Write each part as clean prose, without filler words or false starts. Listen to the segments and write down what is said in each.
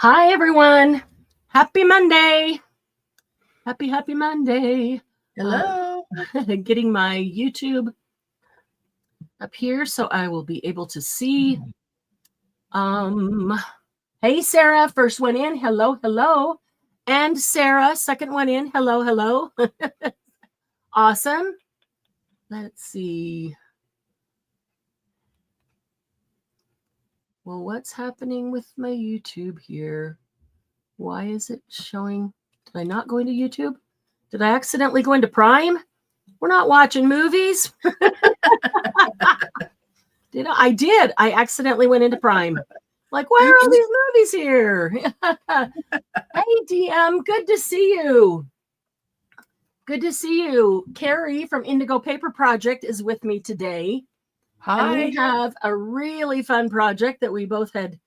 Hi, everyone. Happy Monday. Happy Monday. Hello. Getting my YouTube up here so I will be able to see. Hey, Sarah, first one in. Hello. And Sarah, second one in. Hello. Awesome. Let's see. Well, what's happening with my YouTube here? Why is it showing? Did I not go into YouTube? Did I accidentally go into Prime? We're not watching movies. I did. I accidentally went into Prime. Like, why are all these movies here? Hey, DM, good to see you. Good to see you. Carrie from Indigo Paper Project is with me today. Hi. And we have a really fun project that we both had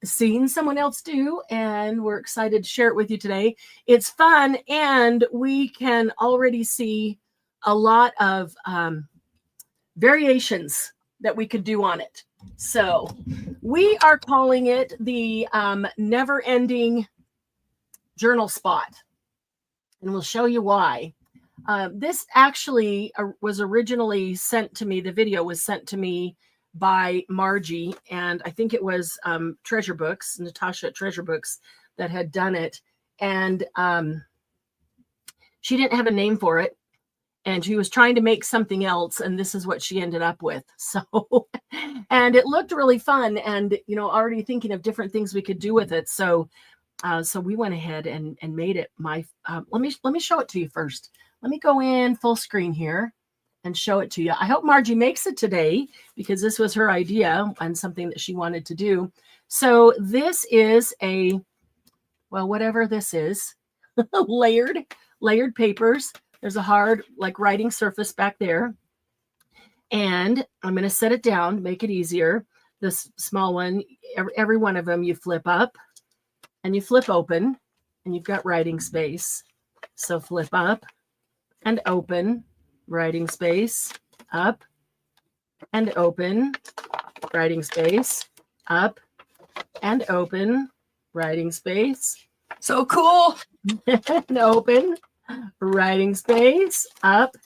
seen someone else do, and we're excited to share it with you today. It's fun, and we can already see a lot of variations that we could do on it. So we are calling it the never-ending journal spot, and we'll show you why. This actually was originally sent to me. The video was sent to me by Margie, and I think it was Treasure Books, Natasha at Treasure Books, that had done it. And she didn't have a name for it, and she was trying to make something else, and this is what she ended up with. So, and it looked really fun, and already thinking of different things we could do with it. So we went ahead and made it my. Let me show it to you first. Let me go in full screen here and show it to you. I hope Margie makes it today, because this was her idea and something that she wanted to do. So this is whatever this is, layered papers. There's a hard writing surface back there. And I'm going to set it down to make it easier. This small one, every one of them you flip up and you flip open, and you've got writing space. So flip up and open, writing space, up and open, writing space, up and open, writing space. So cool. And open, writing space, up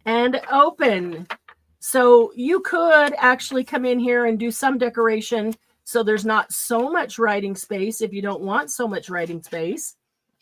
and open. So you could actually come in here and do some decoration so there's not so much writing space if you don't want so much writing space.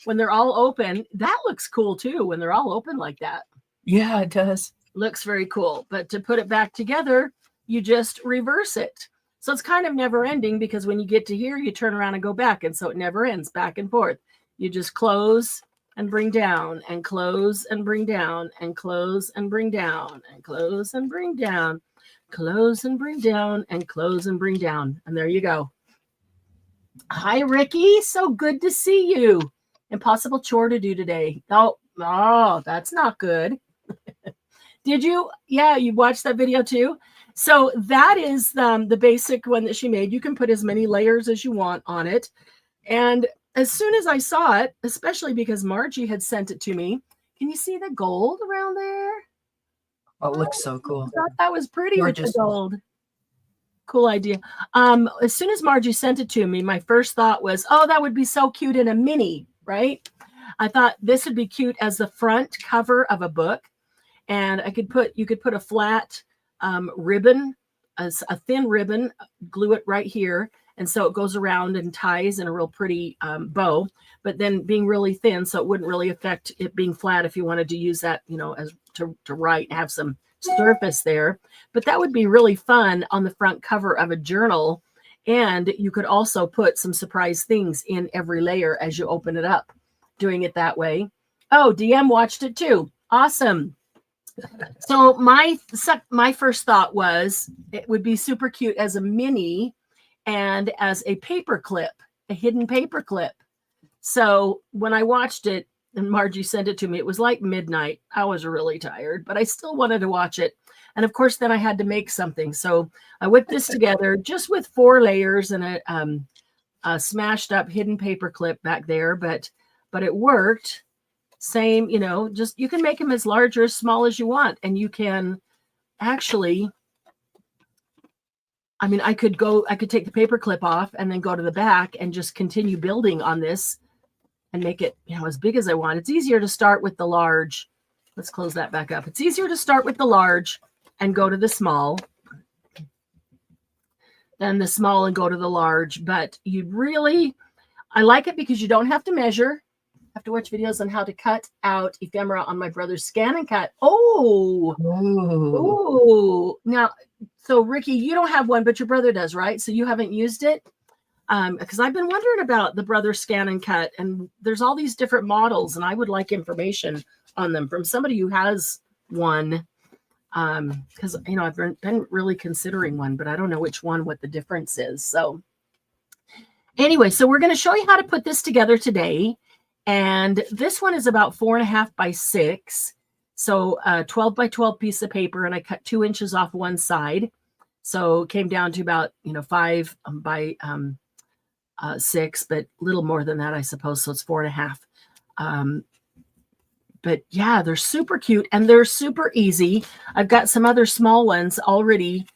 When they're all open, that looks cool too, when they're all open like that. Yeah, it does. Looks very cool. But to put it back together, you just reverse it. So it's kind of never ending, because when you get to here, you turn around and go back. And so it never ends, back and forth. You just close and bring down, and close and bring down, and close and bring down, and close and bring down, close and bring down, and close and bring down. And there you go. Hi, Ricky. So good to see you. Impossible chore to do today. Oh, that's not good. Did you? Yeah, you watched that video too. So that is the basic one that she made. You can put as many layers as you want on it. And as soon as I saw it, especially because Margie had sent it to me, can you see the gold around there? Oh, it looks so cool. I thought that was pretty with the gold. Cool idea. As soon as Margie sent it to me, my first thought was, oh, that would be so cute in a mini, right? I thought this would be cute as the front cover of a book. And you could put a flat ribbon, a thin ribbon, glue it right here. And so it goes around and ties in a real pretty bow, but then being really thin, so it wouldn't really affect it being flat if you wanted to use that, as to write and have some surface there. But that would be really fun on the front cover of a journal. And you could also put some surprise things in every layer as you open it up, doing it that way. Oh, DM watched it too. Awesome. So my first thought was it would be super cute as a mini and as a paper clip, a hidden paper clip. So when I watched it and Margie sent it to me, it was like midnight. I was really tired, but I still wanted to watch it. And of course, then I had to make something. So I whipped this together just with 4 layers and a smashed up hidden paper clip back there, but it worked. Same, just you can make them as large or as small as you want, and you can actually I mean, I could take the paper clip off and then go to the back and just continue building on this and make it, as big as I want. It's easier to start with the large. Let's close that back up. It's easier to start with the large and go to the small than the small and go to the large. But I like it because you don't have to measure. I have to watch videos on how to cut out ephemera on my brother's Scan and Cut. Oh, now, so Ricky, you don't have one, but your brother does, right? So you haven't used it? Because I've been wondering about the brother Scan and Cut, and there's all these different models, and I would like information on them from somebody who has one. Because I've been really considering one, but I don't know which one, what the difference is. So anyway, so we're going to show you how to put this together today. And this one is about 4.5 by 6. So 12 by 12 piece of paper, and I cut 2 inches off one side. So it came down to about 5 by 6, but a little more than that, I suppose. So it's 4.5. But yeah, they're super cute and they're super easy. I've got some other small ones already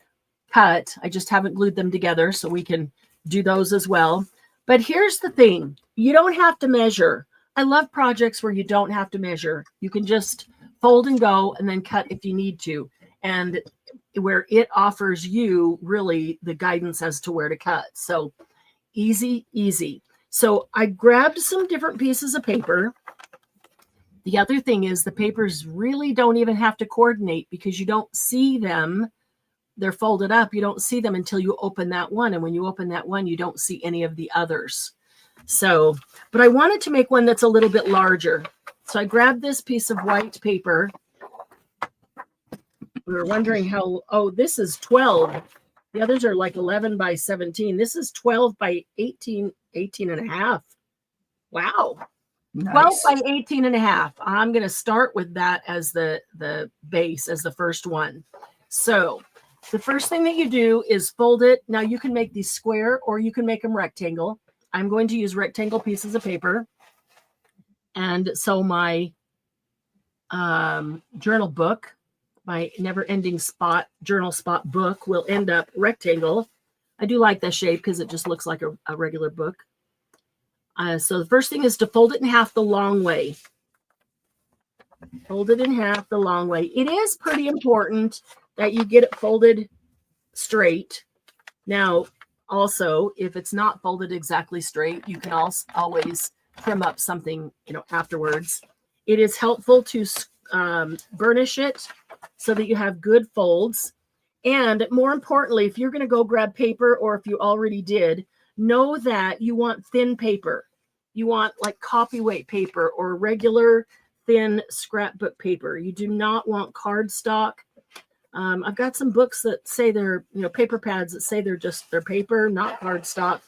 cut. I just haven't glued them together, so we can do those as well. But here's the thing. You don't have to measure. I love projects where you don't have to measure. You can just fold and go and then cut if you need to. And where it offers you really the guidance as to where to cut. So easy, easy. So I grabbed some different pieces of paper. The other thing is the papers really don't even have to coordinate because you don't see them. They're folded up. You don't see them until you open that one. And when you open that one, you don't see any of the others. So, but I wanted to make one that's a little bit larger. So I grabbed this piece of white paper. We were wondering this is 12. The others are like 11 by 17. This is 12 by 18 and a half. Wow. Nice. 12 by 18 and a half. I'm going to start with that as the base, as the first one. So the first thing that you do is fold it. Now you can make these square or you can make them rectangle. I'm going to use rectangle pieces of paper. And so my journal book, my never-ending journal spot book will end up rectangle. I do like that shape because it just looks like a regular book. So the first thing is to fold it in half the long way. Fold it in half the long way. It is pretty important that you get it folded straight. Now, also, if it's not folded exactly straight, you can also always trim up something, afterwards. It is helpful to burnish it so that you have good folds. And more importantly, if you're going to go grab paper, or if you already did, know that you want thin paper. You want like copyweight paper or regular thin scrapbook paper. You do not want cardstock. I've got some books that say they're, paper pads that say they're paper, not cardstock,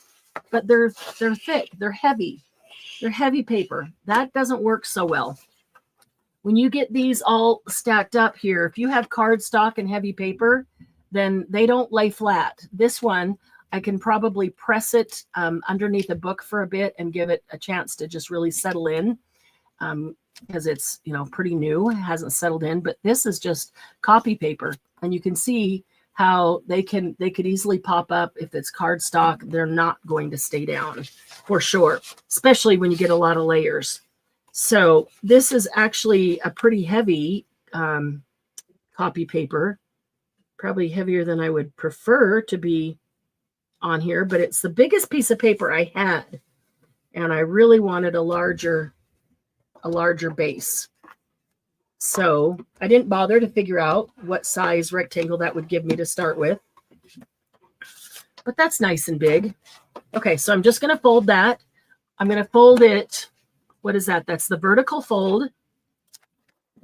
but they're thick, they're heavy. They're heavy paper. That doesn't work so well. When you get these all stacked up here, if you have cardstock and heavy paper, then they don't lay flat. This one, I can probably press it underneath a book for a bit and give it a chance to just really settle in because it's, pretty new. It hasn't settled in, but this is just copy paper. And you can see how they could easily pop up. If it's cardstock, they're not going to stay down for sure, especially when you get a lot of layers. So this is actually a pretty heavy copy paper, probably heavier than I would prefer to be on here, but it's the biggest piece of paper I had, and I really wanted a larger base. So I didn't bother to figure out what size rectangle that would give me to start with, but that's nice and big. Okay, so I'm just going to fold that. I'm going to fold it. What is that? That's the vertical fold.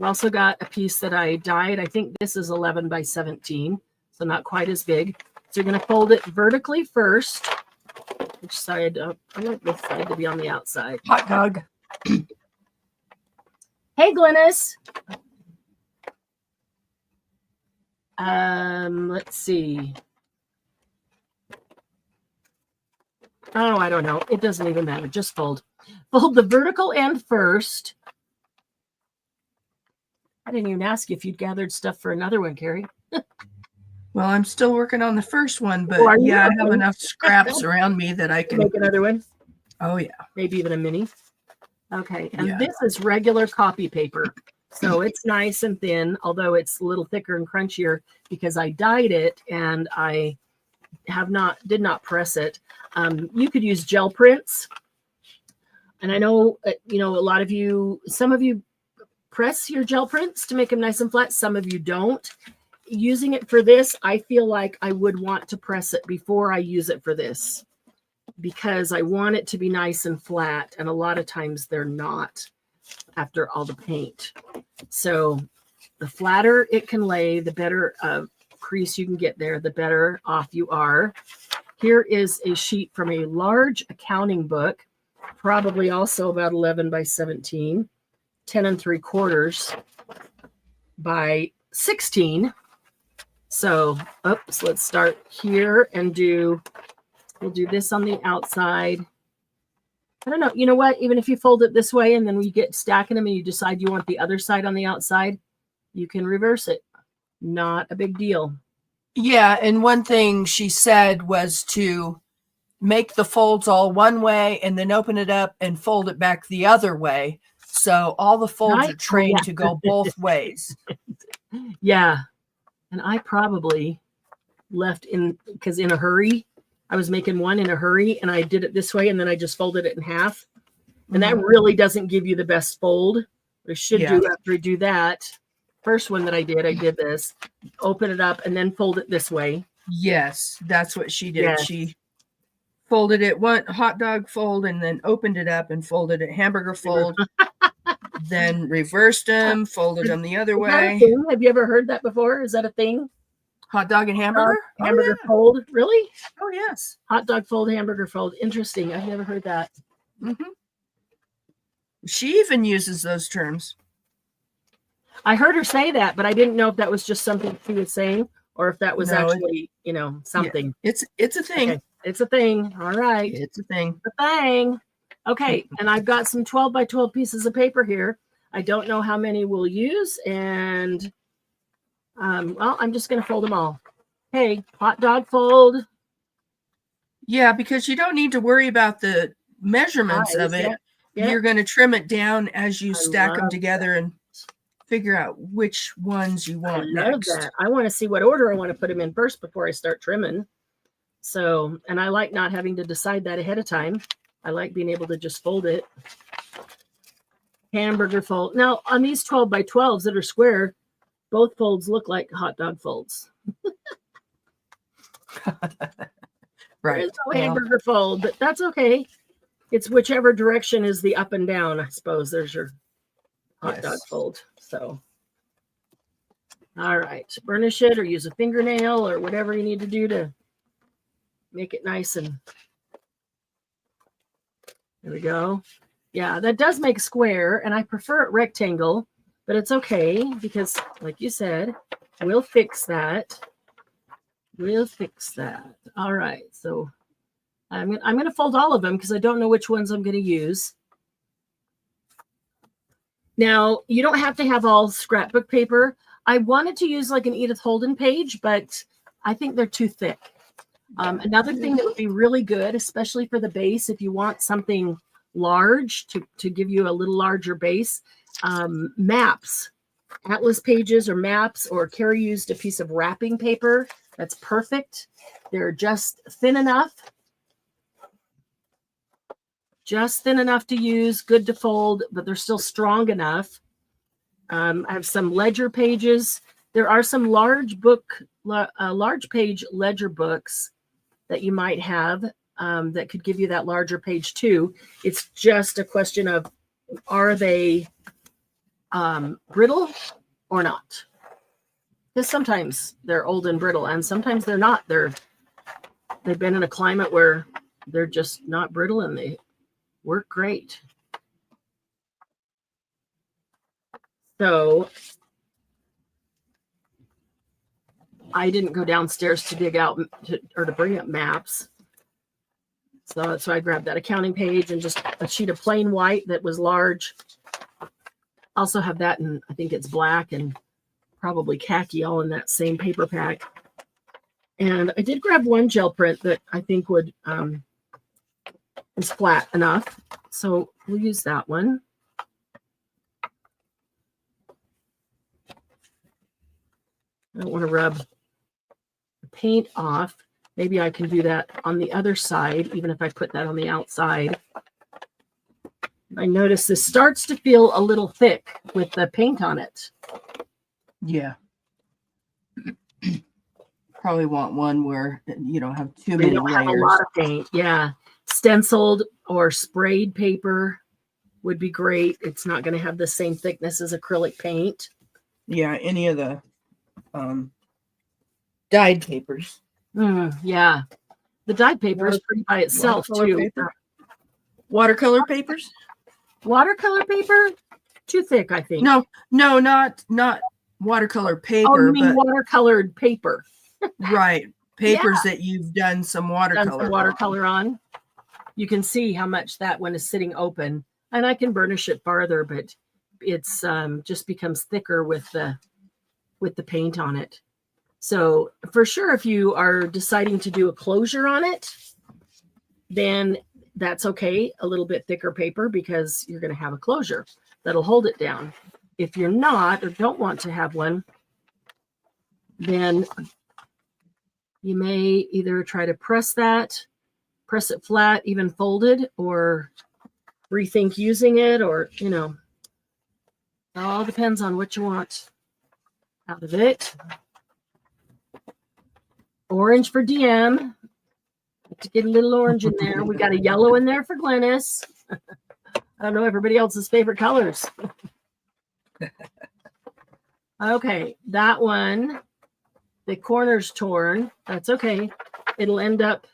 I've also got a piece that I dyed. I think this is 11 by 17, so not quite as big. So you're going to fold it vertically first. Which side? I want this side to be on the outside. Hot dog. Hey, Glennis. Let's see. Oh, I don't know. It doesn't even matter. Just fold. Fold the vertical end first. I didn't even ask you if you'd gathered stuff for another one, Carrie. Well, I'm still working on the first one, but Oh, are you? yeah, I have Okay. enough scraps around me that I can Make another one. Oh yeah. Maybe even a mini. Okay, and Yeah. this is regular copy paper. So it's nice and thin, although it's a little thicker and crunchier because I dyed it and I did not press it. You could use gel prints. And I know, some of you press your gel prints to make them nice and flat. Some of you don't. Using it for this, I feel like I would want to press it before I use it for this because I want it to be nice and flat. And a lot of times they're not after all the paint. So the flatter it can lay, the better crease you can get there, the better off you are. Here is a sheet from a large accounting book, probably also about 11 by 17, 10 3/4 by 16. So, let's start here and we'll do this on the outside. I don't know. You know what? Even if you fold it this way and then we get stacking them and you decide you want the other side on the outside, you can reverse it. Not a big deal. Yeah, and one thing she said was to make the folds all one way and then open it up and fold it back the other way. So all the folds are trained to go both ways. Yeah. And I probably left because in a hurry, I was making one in a hurry and I did it this way and then I just folded it in half. And that really doesn't give you the best fold. What I should do after I do that, first one that I did this, open it up and then fold it this way. Yes, that's what she did. Yes. She folded it one hot dog fold and then opened it up and folded it hamburger fold. Then reversed them, folded them the other way. Have you ever heard that before? Is that a thing? Hot dog and hamburger? Hamburger fold? Really? Oh, yes. Hot dog fold, hamburger fold. Interesting. I've never heard that. She even uses those terms. I heard her say that, but I didn't know if that was just something she was saying or if that was actually, something. Yeah, it's a thing. Okay. It's a thing. All right. It's a thing. It's a thing. Okay. And I've got some 12 by 12 pieces of paper here. I don't know how many we'll use. And, I'm just going to fold them all. Hey, hot dog fold. Yeah, because you don't need to worry about the measurements of it. Yeah. You're going to trim it down as you stack them together and figure out which ones you want next. That. I want to see what order I want to put them in first before I start trimming. So, and I like not having to decide that ahead of time. I like being able to just fold it. Hamburger fold. Now, on these 12 by 12s that are square, both folds look like hot dog folds. Right. There's no hamburger fold, but that's okay. It's whichever direction is the up and down, I suppose. There's your hot dog fold. So, all right. Burnish it or use a fingernail or whatever you need to do to make it nice. And there we go. Yeah, that does make square, and I prefer it rectangle, but it's okay because, like you said, we'll fix that. We'll fix that. All right. So I'm going to fold all of them because I don't know which ones I'm going to use. Now, you don't have to have all scrapbook paper. I wanted to use like an Edith Holden page, but I think they're too thick. Another thing that would be really good, especially for the base, if you want something large to give you a little larger base, maps, atlas pages or maps, or Carrie used a piece of wrapping paper. That's perfect. They're just thin enough. Just thin enough to use, good to fold, but they're still strong enough. I have some ledger pages. There are some large page ledger books that you might have that could give you that larger page too. It's just a question of, are they brittle or not? Because sometimes they're old and brittle, and sometimes they're not. They've been in a climate where they're just not brittle and they work great. So I didn't go downstairs to dig out or to bring up maps. So that's why I grabbed that accounting page and just a sheet of plain white that was large. Also have that in, I think it's black and probably khaki, all in that same paper pack. And I did grab one gel print that I think would is flat enough. So we'll use that one. I don't want to rub the paint off. Maybe I can do that on the other side, even if I put that on the outside. I notice this starts to feel a little thick with the paint on it. Yeah. Probably want one where you don't have too many layers. Have a lot of paint. Yeah. Stenciled or sprayed paper would be great. It's not going to have the same thickness as acrylic paint. Yeah, any of the dyed papers. Yeah. The dyed paper is pretty by itself too. Paper? Watercolor papers? Watercolor paper? Too thick, I think. No, not watercolor paper. Oh, you mean watercolored paper? Right. Papers that you've done some watercolor on. You can see how much that one is sitting open, and I can burnish it farther, but it's just becomes thicker with the paint on it. So for sure, if you are deciding to do a closure on it, then that's okay. A little bit thicker paper because you're going to have a closure that'll hold it down. If you're not or don't want to have one, then you may either try to press it flat, even folded, or rethink using it, or, you know, it all depends on what you want out of it. Orange for DM. To get a little orange in there. We got a yellow in there for Glennis. I don't know everybody else's favorite colors. Okay, that one, the corner's torn. That's okay. It'll end up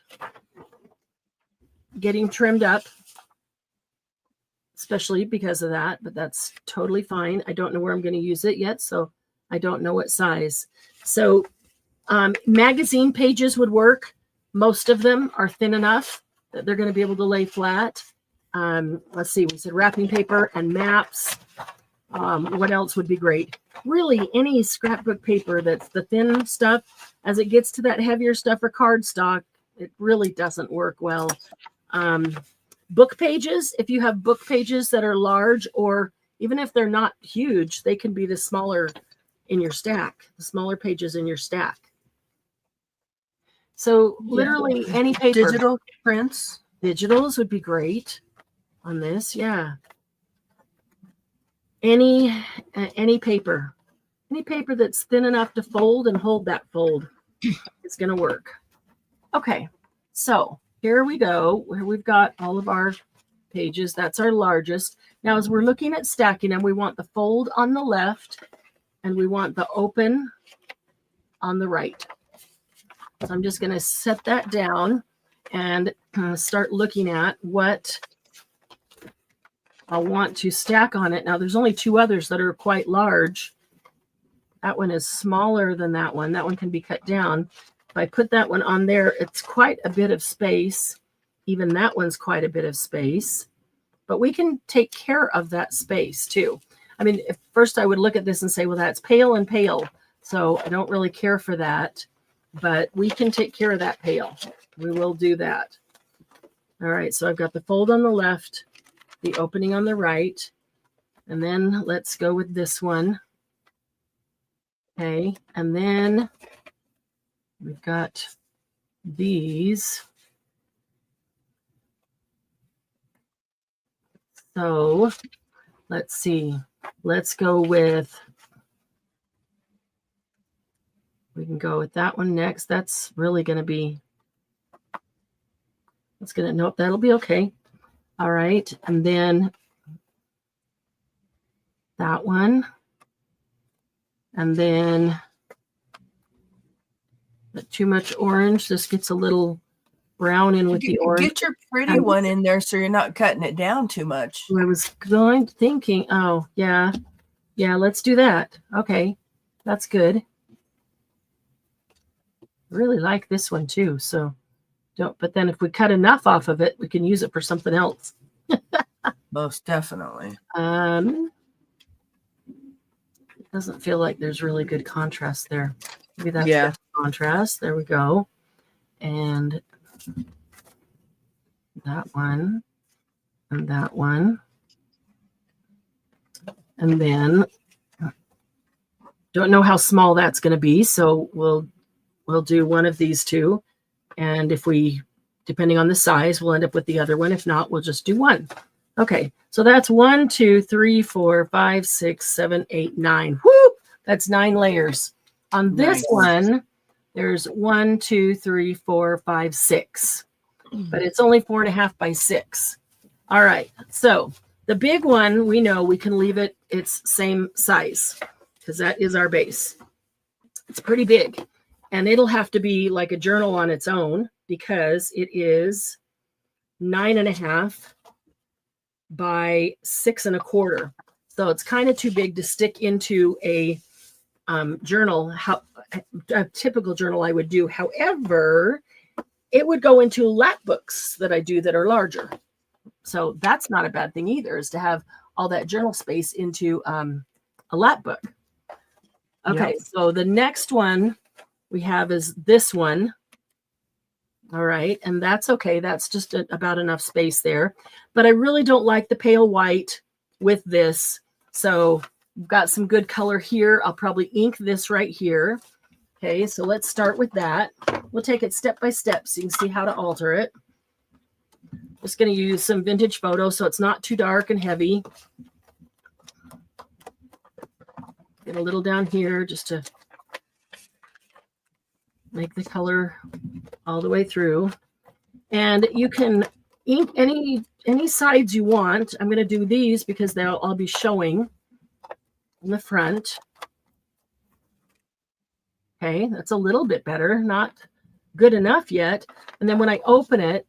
getting trimmed up, especially because of that, but that's totally fine. I don't know where I'm going to use it yet, so I don't know what size. So magazine pages would work. Most of them are thin enough that they're going to be able to lay flat. Let's see, we said wrapping paper and maps. What else would be great? Really, any scrapbook paper that's the thin stuff. As it gets to that heavier stuff or cardstock, it really doesn't work well. Book pages, if you have book pages that are large, or even if they're not huge, they can be the smaller in your stack, the smaller pages in your stack. So literally any paper. Digital prints. Digitals would be great on this. Yeah. Any paper. Any paper that's thin enough to fold and hold that fold is going to work. Okay. So here we go, where we've got all of our pages. That's our largest. Now, as we're looking at stacking them, we want the fold on the left and we want the open on the right. So I'm just going to set that down and start looking at what I want to stack on it. Now, there's only two others that are quite large. That one is smaller than that one. That one can be cut down. If I put that one on there, it's quite a bit of space. Even that one's quite a bit of space. But we can take care of that space too. I mean, if first I would look at this and say, well, that's pale and pale. So I don't really care for that. But we can take care of that pale. We will do that. All right, so I've got the fold on the left, the opening on the right, and then let's go with this one. Okay, and then we've got these. So let's see. Let's go with, we can go with that one next. That's really going to be, that's going to, nope, that'll be okay. All right. And then that one. And then not too much orange. This gets a little brown in with the orange. Get your pretty one in there so you're not cutting it down too much. I was thinking, oh, yeah. Yeah, let's do that. Okay. That's good. Really like this one too, so don't, but then if we cut enough off of it, we can use it for something else. Most definitely. It doesn't feel like there's really good contrast there. Maybe that's contrast. There we go. And that one and that one. And then don't know how small that's going to be, so we'll do one of these two. And if we, depending on the size, we'll end up with the other one. If not, we'll just do one. Okay, so that's 1, 2, 3, 4, 5, 6, 7, 8, 9. Whoo! That's 9 layers. On this one, there's 1, 2, 3, 4, 5, 6. But it's only 4.5 by 6. All right, so the big one, we know we can leave it its same size because that is our base. It's pretty big. And it'll have to be like a journal on its own because it is 9.5 by 6.25. So it's kind of too big to stick into a journal, a typical journal I would do. However, it would go into lap books that I do that are larger. So that's not a bad thing either, is to have all that journal space into a lap book. Okay, yep. So the next one we have is this one. All right, and that's okay. That's just about enough space there. But I really don't like the pale white with this. So we've got some good color here. I'll probably ink this right here. Okay, so let's start with that. We'll take it step by step so you can see how to alter it. Just going to use some vintage photo so it's not too dark and heavy. Get a little down here just to make the color all the way through. And you can ink any sides you want. I'm going to do these because they'll all be showing in the front. Okay, that's a little bit better, not good enough yet. And then when I open it,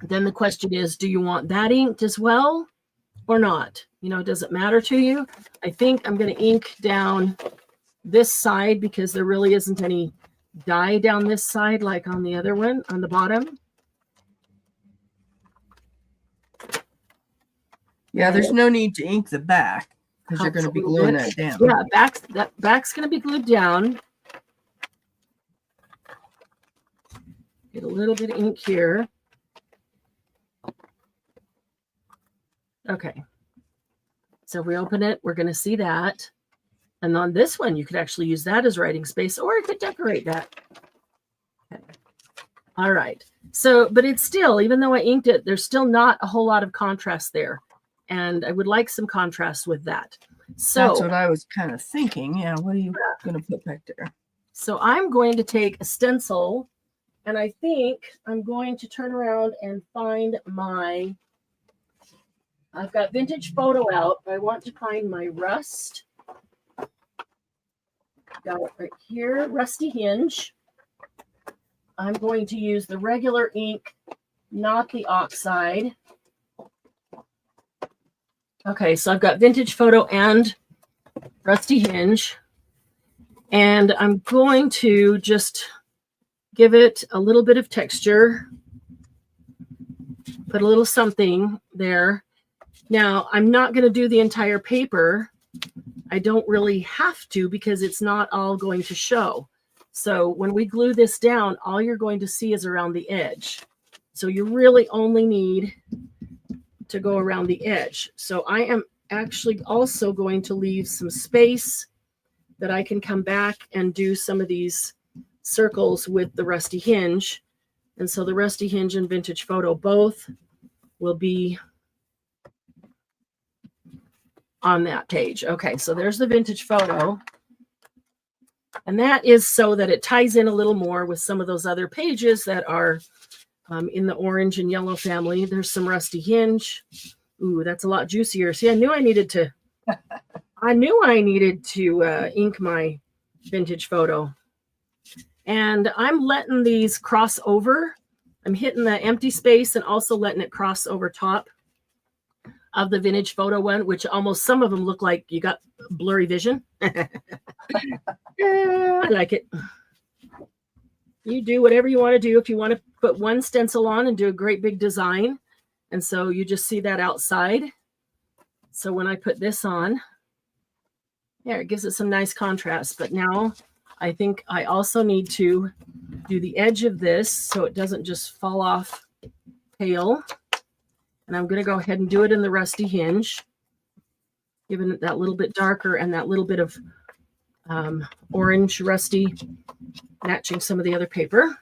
then the question is, do you want that inked as well or not? You know, does it matter to you? I think I'm going to ink down this side because there really isn't any dye down this side like on the other one on the bottom. Yeah, there's no need to ink the back because you're going to be gluing that down. Yeah, that back's going to be glued down. Get a little bit of ink here. Okay. So if we open it, we're going to see that. And on this one, you could actually use that as writing space, or you could decorate that. Okay. All right. So, but it's still, even though I inked it, there's still not a whole lot of contrast there. And I would like some contrast with that. So that's what I was kind of thinking. Yeah, what are you going to put back there? So I'm going to take a stencil, and I think I'm going to turn around and find my, I've got vintage photo out, but I want to find my rust. Got it right here, rusty hinge. I'm going to use the regular ink, not the oxide. Okay, so I've got vintage photo and rusty hinge. And I'm going to just give it a little bit of texture. Put a little something there. Now, I'm not going to do the entire paper. I don't really have to because it's not all going to show. So when we glue this down, all you're going to see is around the edge. So you really only need to go around the edge. So I am actually also going to leave some space that I can come back and do some of these circles with the rusty hinge. And so the rusty hinge and vintage photo both will be on that page. Okay, so there's the vintage photo. And that is so that it ties in a little more with some of those other pages that are in the orange and yellow family. There's some rusty hinge. Ooh, that's a lot juicier. See, I knew I needed to ink my vintage photo. And I'm letting these cross over. I'm hitting the empty space and also letting it cross over top of the vintage photo one, which almost some of them look like you got blurry vision. Yeah, I like it. You do whatever you want to do. If you want to put one stencil on and do a great big design. And so you just see that outside. So when I put this on, yeah, it gives it some nice contrast. But now I think I also need to do the edge of this so it doesn't just fall off pale. And I'm going to go ahead and do it in the rusty hinge, giving it that little bit darker and that little bit of orange rusty matching some of the other paper.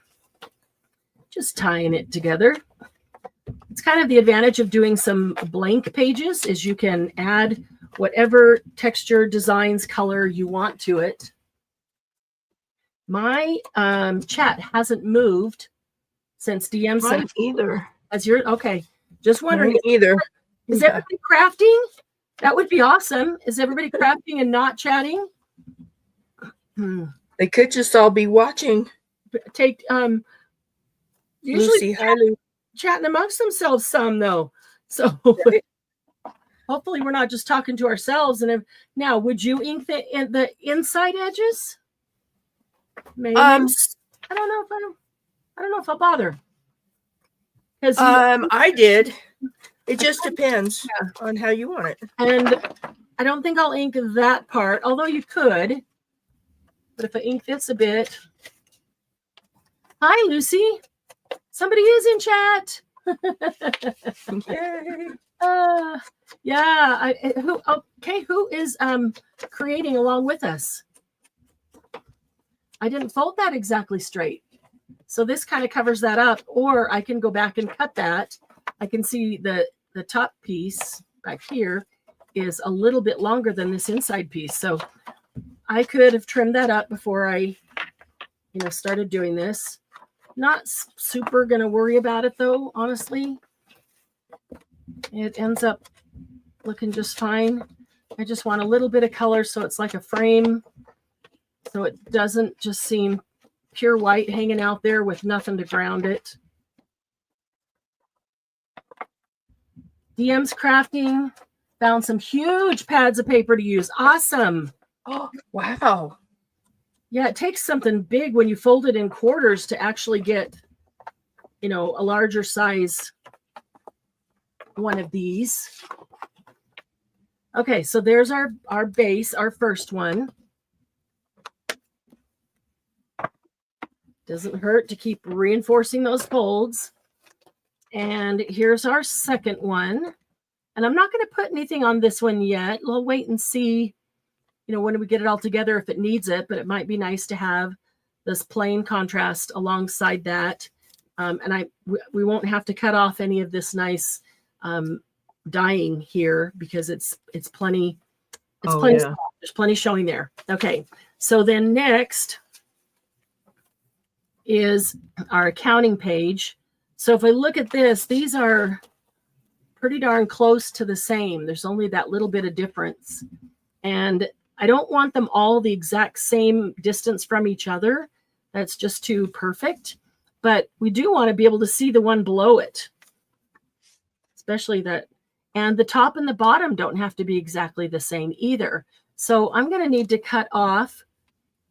Just tying it together. It's kind of the advantage of doing some blank pages is you can add whatever texture, designs, color you want to it. My chat hasn't moved since DM said either. As your okay. Just wondering. Mine either. Is everybody crafting? That would be awesome. Is everybody crafting and not chatting? They could just all be watching. Take usually Lucy, chatting amongst themselves some though. So hopefully we're not just talking to ourselves. And now, would you ink the inside edges? Maybe. I don't know if I'll bother. Because I did. It just depends on how you want it. And I don't think I'll ink that part, although you could. But if I ink this a bit. Hi, Lucy. Somebody is in chat. Yeah. Who is creating along with us? I didn't fold that exactly straight. So this kind of covers that up, or I can go back and cut that. I can see the top piece back here is a little bit longer than this inside piece. So I could have trimmed that up before I, started doing this. Not super going to worry about it though, honestly. It ends up looking just fine. I just want a little bit of color so it's like a frame. So it doesn't just seem pure white hanging out there with nothing to ground it. DM's crafting. Found some huge pads of paper to use. Awesome. Oh, wow. Yeah, it takes something big when you fold it in quarters to actually get, a larger size one of these. Okay, so there's our base, our first one. Doesn't hurt to keep reinforcing those folds. And here's our second one. And I'm not going to put anything on this one yet. We'll wait and see, when we get it all together, if it needs it. But it might be nice to have this plain contrast alongside that. And we won't have to cut off any of this nice dyeing here because it's plenty. It's plenty. Yeah. There's plenty showing there. Okay. So then next is our accounting page. So if I look at this, these are pretty darn close to the same. There's only that little bit of difference. And I don't want them all the exact same distance from each other. That's just too perfect. But we do want to be able to see the one below it. Especially that. And the top and the bottom don't have to be exactly the same either. So I'm going to need to cut off.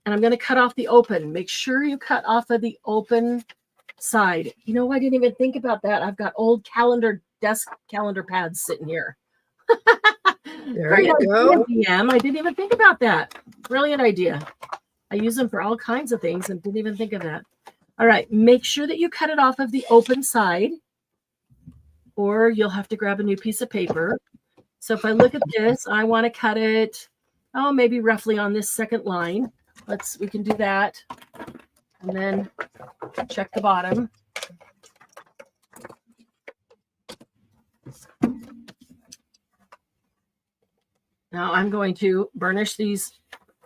And I'm going to cut off the open. Make sure you cut off of the open side. I didn't even think about that. I've got old desk calendar pads sitting here. There you go. DM. I didn't even think about that. Brilliant idea. I use them for all kinds of things and didn't even think of that. All right. Make sure that you cut it off of the open side, or you'll have to grab a new piece of paper. So if I look at this, I want to cut it, maybe roughly on this second line. We can do that. And then check the bottom. Now I'm going to burnish these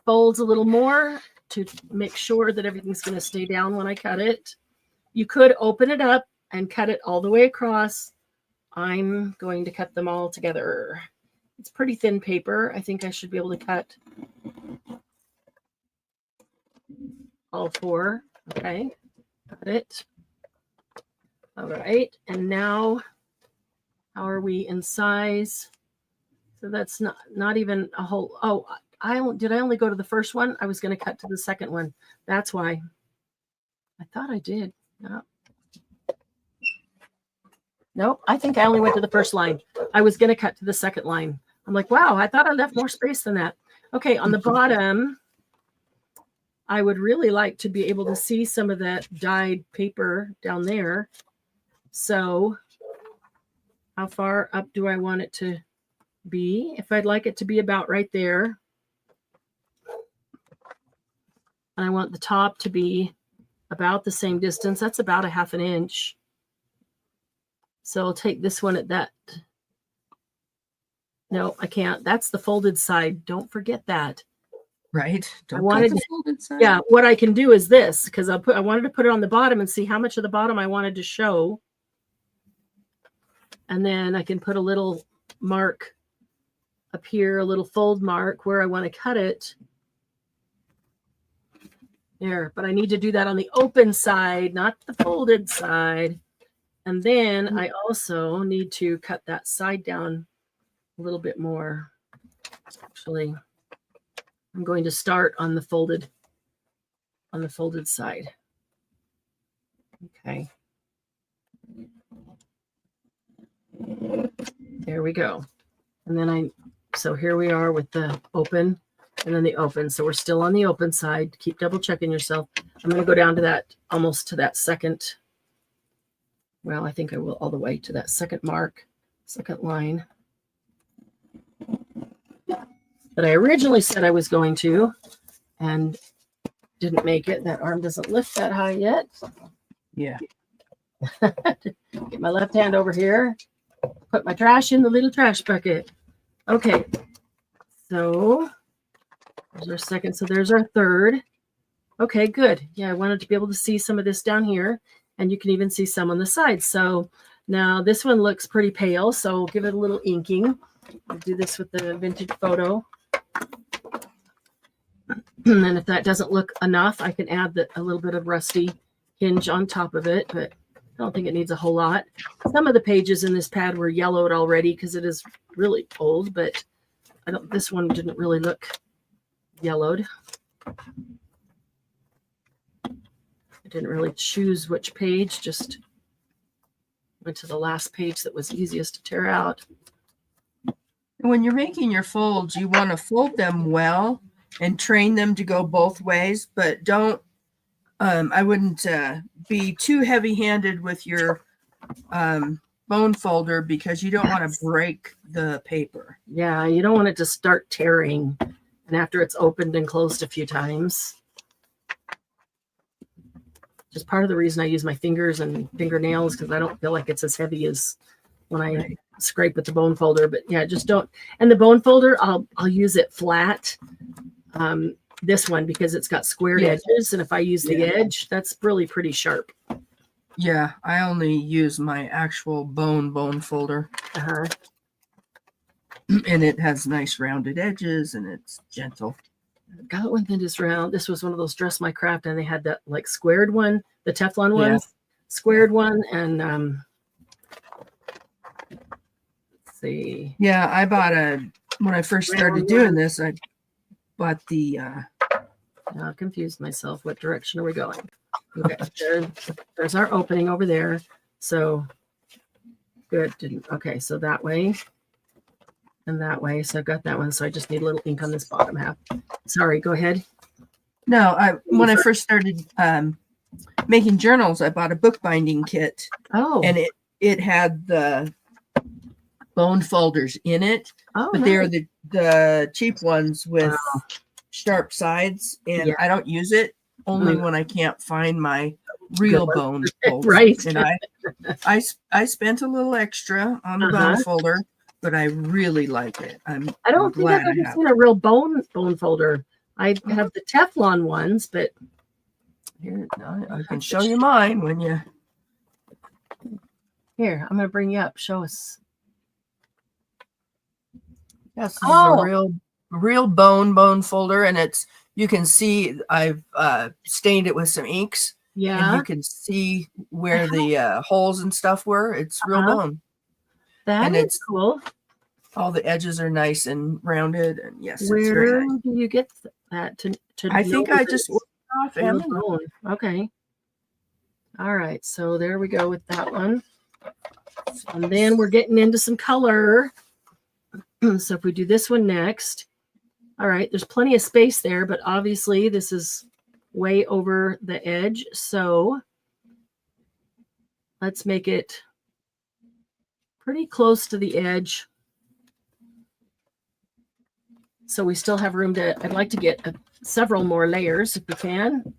folds a little more to make sure that everything's going to stay down when I cut it. You could open it up and cut it all the way across. I'm going to cut them all together. It's pretty thin paper. I think I should be able to cut all four. Okay, got it. All right, and now how are we in size? So that's not even a whole. Oh, did I only go to the first one? I was going to cut to the second one. That's why. I thought I did. Nope, I think I only went to the first line. I was going to cut to the second line. I'm like, wow, I thought I left more space than that. Okay, on the bottom, I would really like to be able to see some of that dyed paper down there. So how far up do I want it to be? If I'd like it to be about right there. And I want the top to be about the same distance. That's about a 1/2 inch. So I'll take this one at that. No, I can't. That's the folded side. Don't forget that. Right. Don't cut the folded side. Yeah, what I can do is this, because I wanted to put it on the bottom and see how much of the bottom I wanted to show. And then I can put a little mark up here, a little fold mark where I want to cut it. There, but I need to do that on the open side, not the folded side. And then I also need to cut that side down a little bit more. Actually, I'm going to start on the folded side. Okay. There we go. And then so here we are with the open and then the open. So we're still on the open side. Keep double checking yourself. I'm going to go down to that, almost to that second. Well, I think I will all the way to that second mark, second line that I originally said I was going to and didn't make it. That arm doesn't lift that high yet. Yeah. Get my left hand over here. Put my trash in the little trash bucket. Okay. So there's our second. So there's our third. Okay, good. Yeah, I wanted to be able to see some of this down here. And you can even see some on the side. So now this one looks pretty pale. So give it a little inking. I'll do this with the vintage photo. And if that doesn't look enough, I can add a little bit of rusty hinge on top of it. But I don't think it needs a whole lot. Some of the pages in this pad were yellowed already because it is really old. But this one didn't really look yellowed. I didn't really choose which page, just went to the last page that was easiest to tear out. When you're making your folds, you want to fold them well and train them to go both ways, but don't, I wouldn't be too heavy-handed with your bone folder because you don't want to break the paper. Yeah, you don't want it to start tearing and after it's opened and closed a few times. Just part of the reason I use my fingers and fingernails because I don't feel like it's as heavy as when I scrape with the bone folder. But yeah, just don't. And the bone folder, I'll use it flat. This one because it's got squared edges, and if I use the edge, that's really pretty sharp. Yeah, I only use my actual bone folder. And it has nice rounded edges, and it's gentle. Got one that is round. This was one of those Dress My Craft, and they had that like squared one, the Teflon one, squared one, and let's see. Yeah, I bought when I first started doing this, I bought the. Now I confused myself. What direction are we going? Okay, there's our opening over there. So good. Okay, so that way. And that way. So I've got that one. So I just need a little ink on this bottom half. Sorry, go ahead. No, when I first started making journals, I bought a bookbinding kit. Oh. And it had the bone folders in it. Oh, but they're the cheap ones with sharp sides. And I don't use it only when I can't find my real bone folder. Right. And I spent a little extra on the bone folder. But I really like it. I don't think I've ever seen a real bone folder. I have the Teflon ones, but here I can show you mine when you. Here, I'm going to bring you up. Show us. Yes, this is a real bone folder, and you can see I've stained it with some inks. Yeah, and you can see where the holes and stuff were. It's real bone. That is cool. All the edges are nice and rounded, and yes, where it's very nice. do you get that to I think I just ordered off Amazon. Okay. All right, so there we go with that one, and then we're getting into some color. So if we do this one next, all right, there's plenty of space there, but obviously this is way over the edge. So let's make it pretty close to the edge. So we still have room to, I'd like to get several more layers if we can.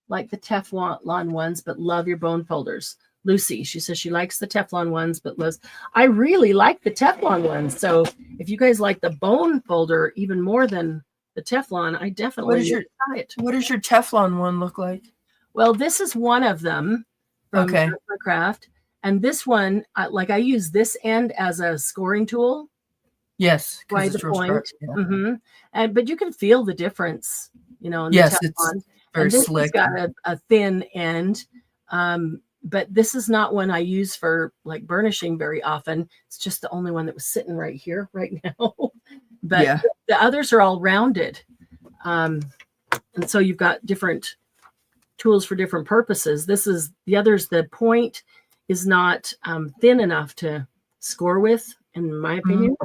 Like the Teflon ones, but love your bone folders. Lucy, she says she likes the Teflon ones, but loves, I really like the Teflon ones. So if you guys like the bone folder even more than the Teflon, I definitely try it. What does your Teflon one look like? Well, this is one of them from Craft. And this one, like I use this end as a scoring tool. Yes. By the point. Yeah. And but you can feel the difference, you know, in the Teflon. It's very slick. It's got a thin end. But this is not one I use for like burnishing very often. It's just the only one that was sitting right here right now. But the others are all rounded. And so you've got different tools for different purposes. The others, the point is not thin enough to score with, in my opinion.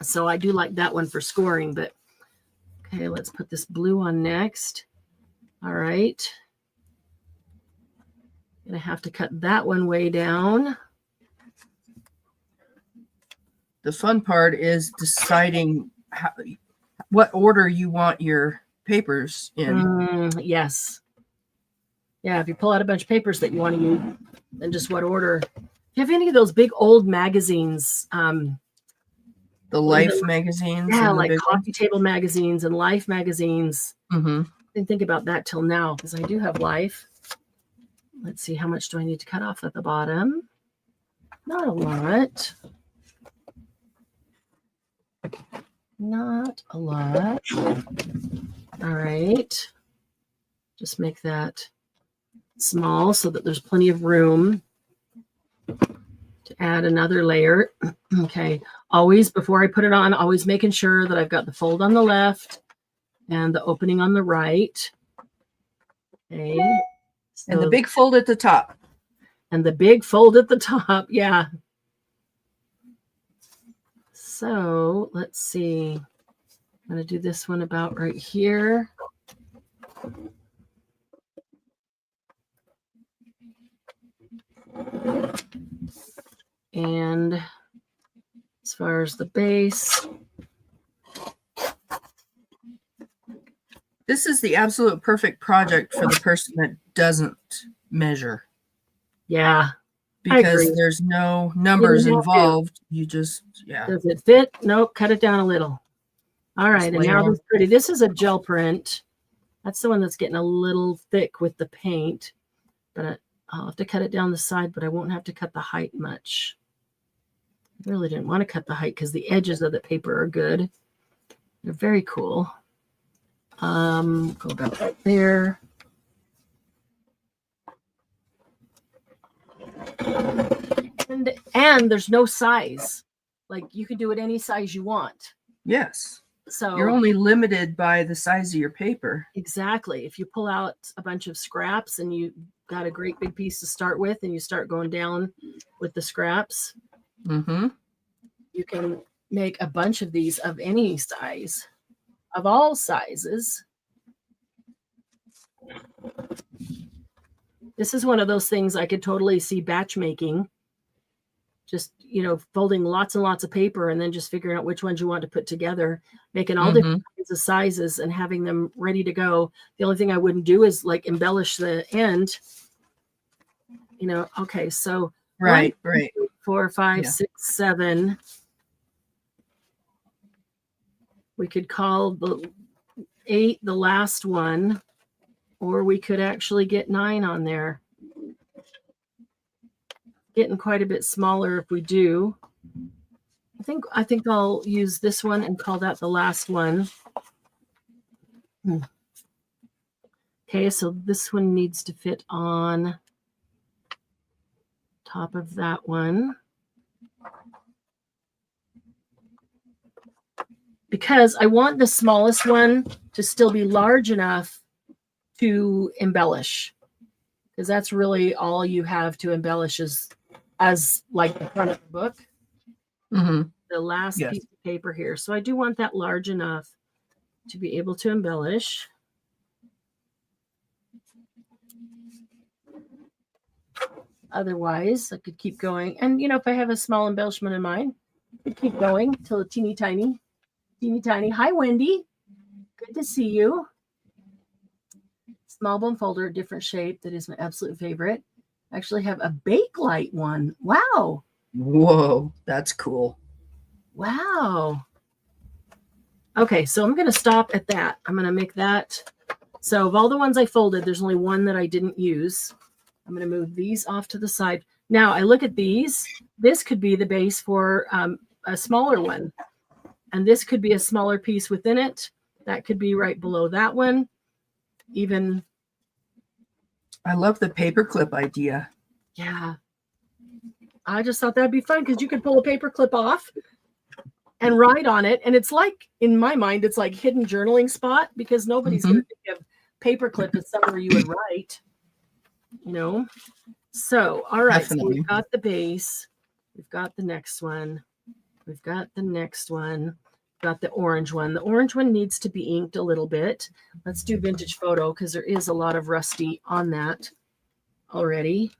So I do like that one for scoring, but okay, let's put this blue on next. All right. Gonna have to cut that one way down. The fun part is deciding what order you want your papers in. Yes. Yeah, if you pull out a bunch of papers that you want to use, then just what order. If you have any of those big old magazines, the Life magazines. Yeah, like coffee table magazines and Life magazines. I didn't think about that till now because I do have Life. Let's see, how much do I need to cut off at the bottom? Not a lot. Not a lot. All right. Just make that small so that there's plenty of room to add another layer. Okay. Always, before I put it on, always making sure that I've got the fold on the left and the opening on the right. Okay. So, and the big fold at the top. And the big fold at the top. Yeah. So let's see. I'm going to do this one about right here. And as far as the base, this is the absolute perfect project for the person that doesn't measure. Yeah. Because there's no numbers involved. You just, Does it fit? Nope. Cut it down a little. All right. And now this pretty. This is a gel print. That's the one that's getting a little thick with the paint. But I'll have to cut it down the side, but I won't have to cut the height much. I really didn't want to cut the height because the edges of the paper are good. They're very cool. Go about right there. And there's no size. Like you can do it any size you want. Yes. So you're only limited by the size of your paper. Exactly. If you pull out a bunch of scraps and you got a great big piece to start with and you start going down with the scraps, you can make a bunch of these of any size, of all sizes. This is one of those things I could totally see batch making. Just, you know, folding lots and lots of paper and then just figuring out which ones you want to put together, making all different kinds of sizes and having them ready to go. The only thing I wouldn't do is like embellish the end. You know, okay, so 1, 2, 3, 4, 5, 6, 7. We could call the 8 the last one, or we could actually get 9 on there. Getting quite a bit smaller if we do. I think I'll use this one and call that the last one. Okay, so this one needs to fit on top of that one. Because I want the smallest one to still be large enough to embellish. Because that's really all you have to embellish is as like the front of the book. The last piece of paper here. So I do want that large enough to be able to embellish. Otherwise, I could keep going. And, you know, if I have a small embellishment in mind, I could keep going till a teeny tiny. Hi, Wendy. Good to see you. Small bone folder, different shape. That is my absolute favorite. I actually have a Bakelite one. Wow. Whoa, that's cool. Wow. Okay, so I'm going to stop at that. I'm going to make that. So of all the ones I folded, there's only one that I didn't use. I'm going to move these off to the side. Now I look at these. This could be the base for a smaller one. And this could be a smaller piece within it. That could be right below that one. Even. I love the paperclip idea. Yeah. I just thought that'd be fun because you could pull a paperclip off and write on it. And it's like, in my mind, it's like hidden journaling spot because nobody's going to think of paperclip as somewhere you would write, you know? So, all right. Definitely. So we've got the base. We've got the next one. We've got the next one. Got the orange one. The orange one needs to be inked a little bit. Let's do vintage photo because there is a lot of rusty on that already.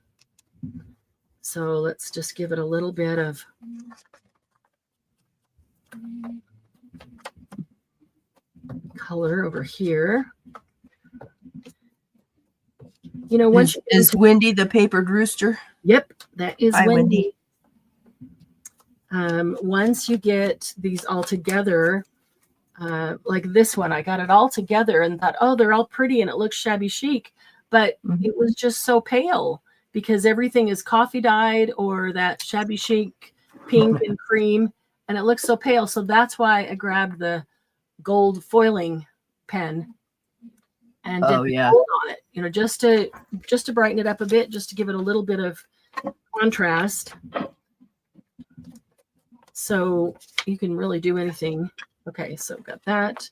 So let's just give it a little bit of color over here. You know, once is Wendy the papered rooster? Yep, that is Hi, Wendy. Once you get these all together, like this one, I got it all together and thought, oh, they're all pretty and it looks shabby chic, but it was just so pale because everything is coffee dyed or that shabby chic pink and cream, and it looks so pale. So that's why I grabbed the gold foiling pen and did the gold on it, you know, just to brighten it up a bit, just to give it a little bit of contrast. So you can really do anything. Okay, so got that.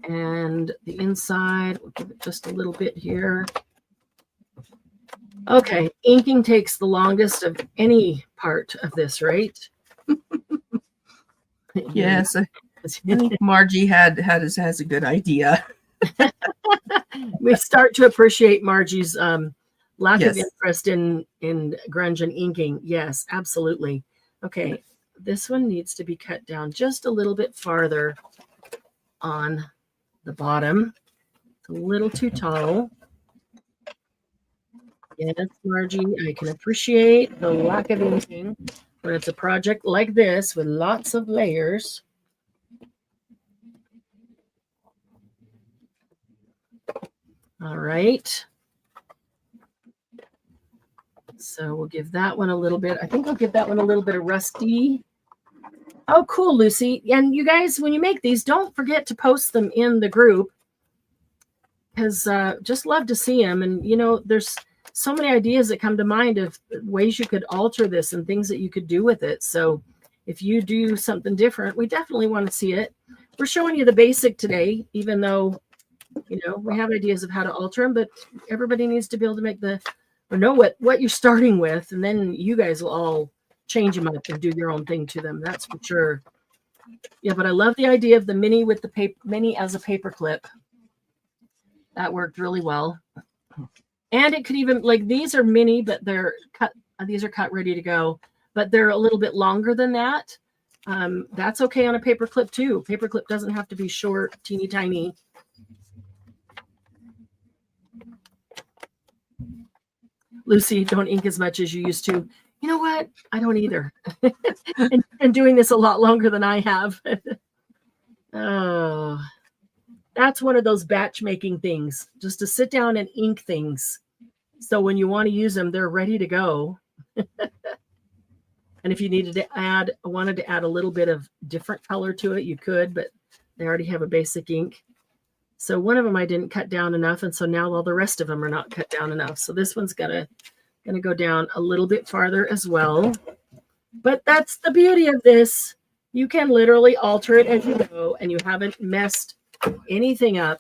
And the inside, we'll give it just a little bit here. Okay, inking takes the longest of any part of this, right? Yes, I think Margie has a good idea. We start to appreciate Margie's lack of interest in grunge and inking. Yes, absolutely. Okay, this one needs to be cut down just a little bit farther on the bottom. It's a little too tall. Yes, Margie, I can appreciate the lack of inking when it's a project like this with lots of layers. All right. So we'll give that one a little bit. I think I'll give that one a little bit of rusty. Oh, cool, Lucy. And you guys, when you make these, don't forget to post them in the group because just love to see them. And, you know, there's so many ideas that come to mind of ways you could alter this and things that you could do with it. So if you do something different, we definitely want to see it. We're showing you the basic today, even though, you know, we have ideas of how to alter them, but everybody needs to be able to make or know what you're starting with, and then you guys will all change them up and do your own thing to them. That's for sure. Yeah, but I love the idea of the mini with the mini as a paper clip. That worked really well. And it could even, like, these are mini, but they're cut. These are cut ready to go, but they're a little bit longer than that. That's okay on a paper clip too. Paper clip doesn't have to be short, teeny tiny. Lucy, don't ink as much as you used to. You know what? I don't either. and doing this a lot longer than I have. Oh, that's one of those batch making things, just to sit down and ink things. So when you want to use them, they're ready to go. And if you wanted to add a little bit of different color to it, you could, but they already have a basic ink. So one of them I didn't cut down enough, and so now all the rest of them are not cut down enough. So this one's gonna go down a little bit farther as well. But that's the beauty of this. You can literally alter it as you go, and you haven't messed anything up.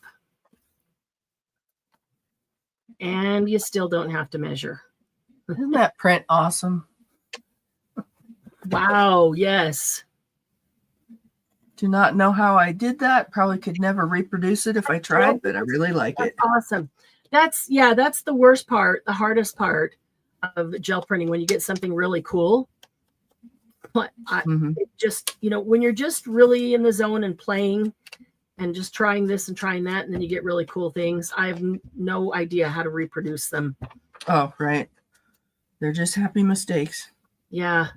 And you still don't have to measure. Isn't that print awesome? Wow, yes. Do not know how I did that. Probably could never reproduce it if I tried, but I really like it. Awesome. That's the worst part, the hardest part. of gel printing when you get something really cool. But it just, when you're just really in the zone and playing and just trying this and trying that, and then you get really cool things, I have no idea how to reproduce them. Oh, right. They're just happy mistakes. Yeah.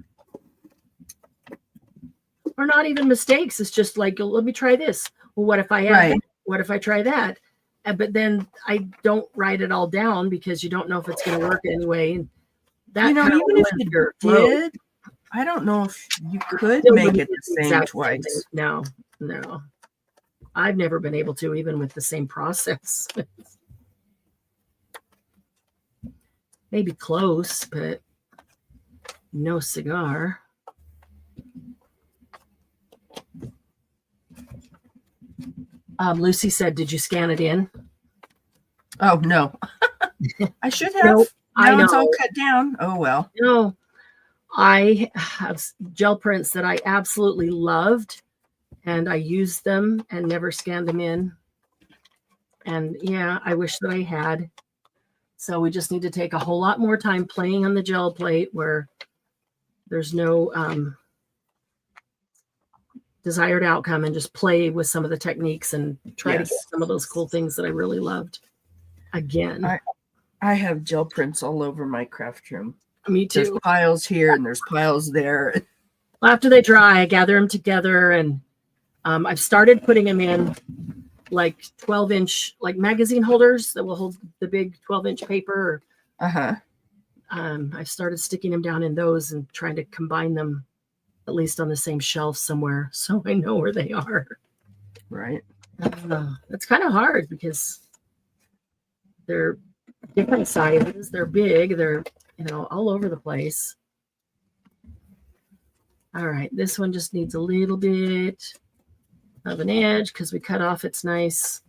Or not even mistakes. It's just like, let me try this. Well, what if I add that? What if I try that? But then I don't write it all down because you don't know if it's going to work anyway. And that even if you did, I don't know if you could make it the same twice. No. I've never been able to, even with the same process. Maybe close, but no cigar. Lucy said, did you scan it in? Oh, no. I should have. Nope, now it's all cut down. Oh, well. No, I have gel prints that I absolutely loved, and I used them and never scanned them in. And yeah, I wish that I had. So we just need to take a whole lot more time playing on the gel plate where there's no desired outcome, and just play with some of the techniques and try to get some of those cool things that I really loved. Again, I have gel prints all over my craft room. Me too. There's piles here and there's piles there. Well, after they dry, I gather them together, and I've started putting them in like 12-inch like magazine holders that will hold the big 12-inch paper. I started sticking them down in those and trying to combine them at least on the same shelf somewhere, so I know where they are. Right. It's kind of hard because they're different sizes. They're big. They're, all over the place. All right. This one just needs a little bit of an edge because we cut off its nice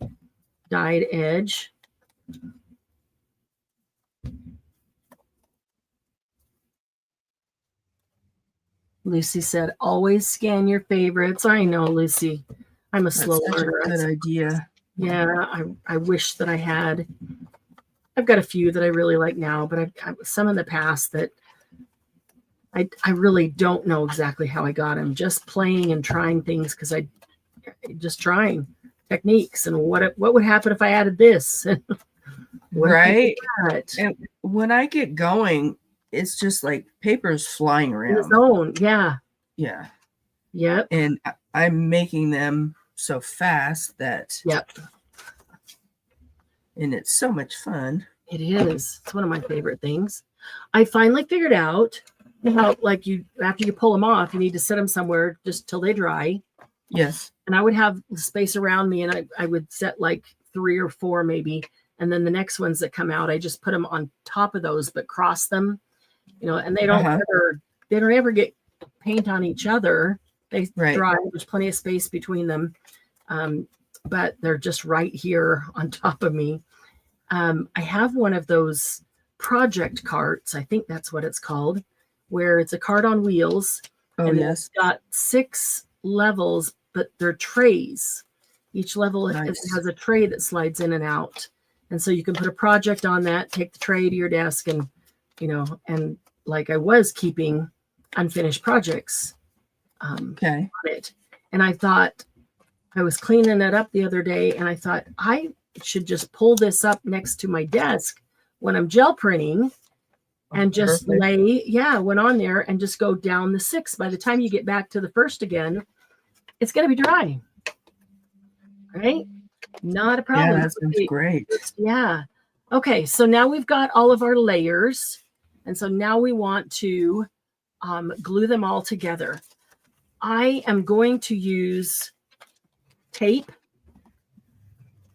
dyed edge. Lucy said, always scan your favorites. I know, Lucy. I'm a slow learner. Good idea. Yeah, I wish that I had. I've got a few that I really like now, but I've some in the past that I really don't know exactly how I got them. Just playing and trying things because I just trying techniques and what would happen if I added this? Right. And when I get going, it's just like paper's flying around. In the zone, yeah. Yeah. Yep. And I'm making them so fast that. Yep. And it's so much fun. It is. It's one of my favorite things. I finally figured out how, like, after you pull them off, you need to set them somewhere just till they dry. Yes. And I would have space around me, and I would set like 3 or 4 maybe. And then the next ones that come out, I just put them on top of those, but cross them, and they don't ever get paint on each other. They dry. There's plenty of space between them. But they're just right here on top of me. I have one of those project carts. I think that's what it's called, where it's a cart on wheels. Oh, and yes. It's got 6 levels, but they're trays. Each level has a tray that slides in and out. And so you can put a project on that, take the tray to your desk, and, and like I was keeping unfinished projects on it. And I thought, I was cleaning it up the other day, and I thought I should just pull this up next to my desk when I'm gel printing and just went on there and just go down the 6. By the time you get back to the first again, it's going to be dry. Right? Not a problem. Yeah, that sounds great. Yeah. Okay. So now we've got all of our layers. And so now we want to glue them all together. I am going to use tape.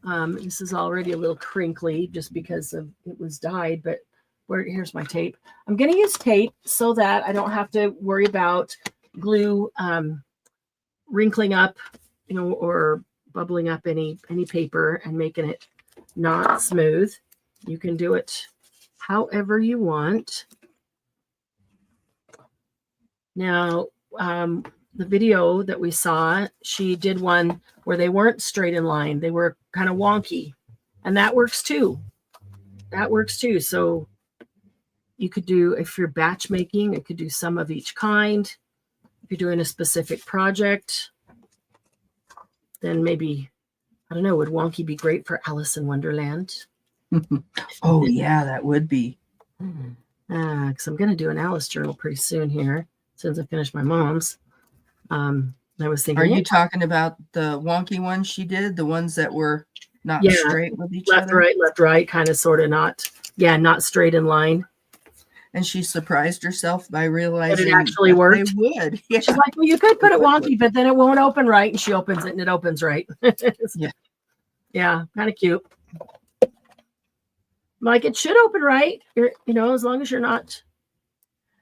This is already a little crinkly just because it was dyed, but here's my tape. I'm going to use tape so that I don't have to worry about glue wrinkling up, or bubbling up any paper and making it not smooth. You can do it however you want. Now, the video that we saw, she did one where they weren't straight in line. They were kind of wonky, and that works too. So, You could do, if you're batch making, it could do some of each kind. If you're doing a specific project, then maybe, I don't know, would wonky be great for Alice in Wonderland? Oh, yeah, that would be. Because I'm going to do an Alice journal pretty soon here, since I finished my mom's. I was thinking, are you talking about the wonky ones she did? The ones that were not straight with each left, other? left, right, kind of, sort of not. Yeah, not straight in line. And she surprised herself by realizing that it actually worked. They would. Yeah. She's like, well, you could put it wonky, but then it won't open right. And she opens it and it opens right. Yeah. Yeah, kind of cute. Like, it should open right. As long as you're not.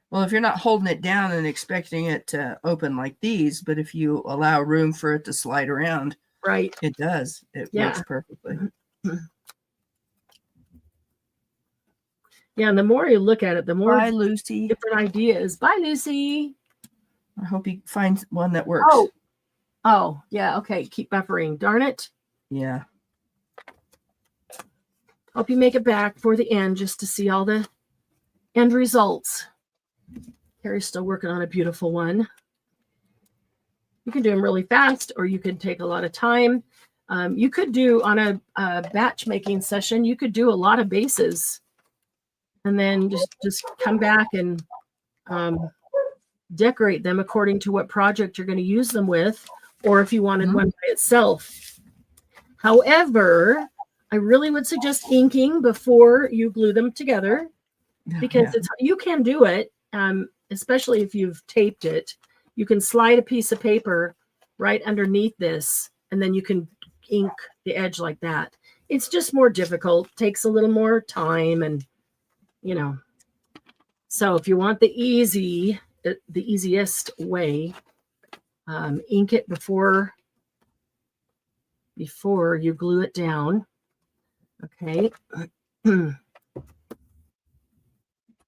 Well, if you're not holding it down and expecting it to open like these, but if you allow room for it to slide around, right, it does. It works perfectly. Yeah, and the more you look at it, the more Lucy. different ideas. Bye, Lucy. I hope you find one that works. Oh, yeah. Okay, keep buffering. Darn it. Yeah. Hope you make it back for the end just to see all the end results. Carrie's still working on a beautiful one. You can do them really fast, or you can take a lot of time. You could do on a batch making session, you could do a lot of bases and then just come back and decorate them according to what project you're going to use them with, or if you wanted one by itself. However, I really would suggest inking before you glue them together, because you can do it, especially if you've taped it. You can slide a piece of paper right underneath this, and then you can ink the edge like that. It's just more difficult, takes a little more time, and so if you want the easiest way, ink it before you glue it down. Okay.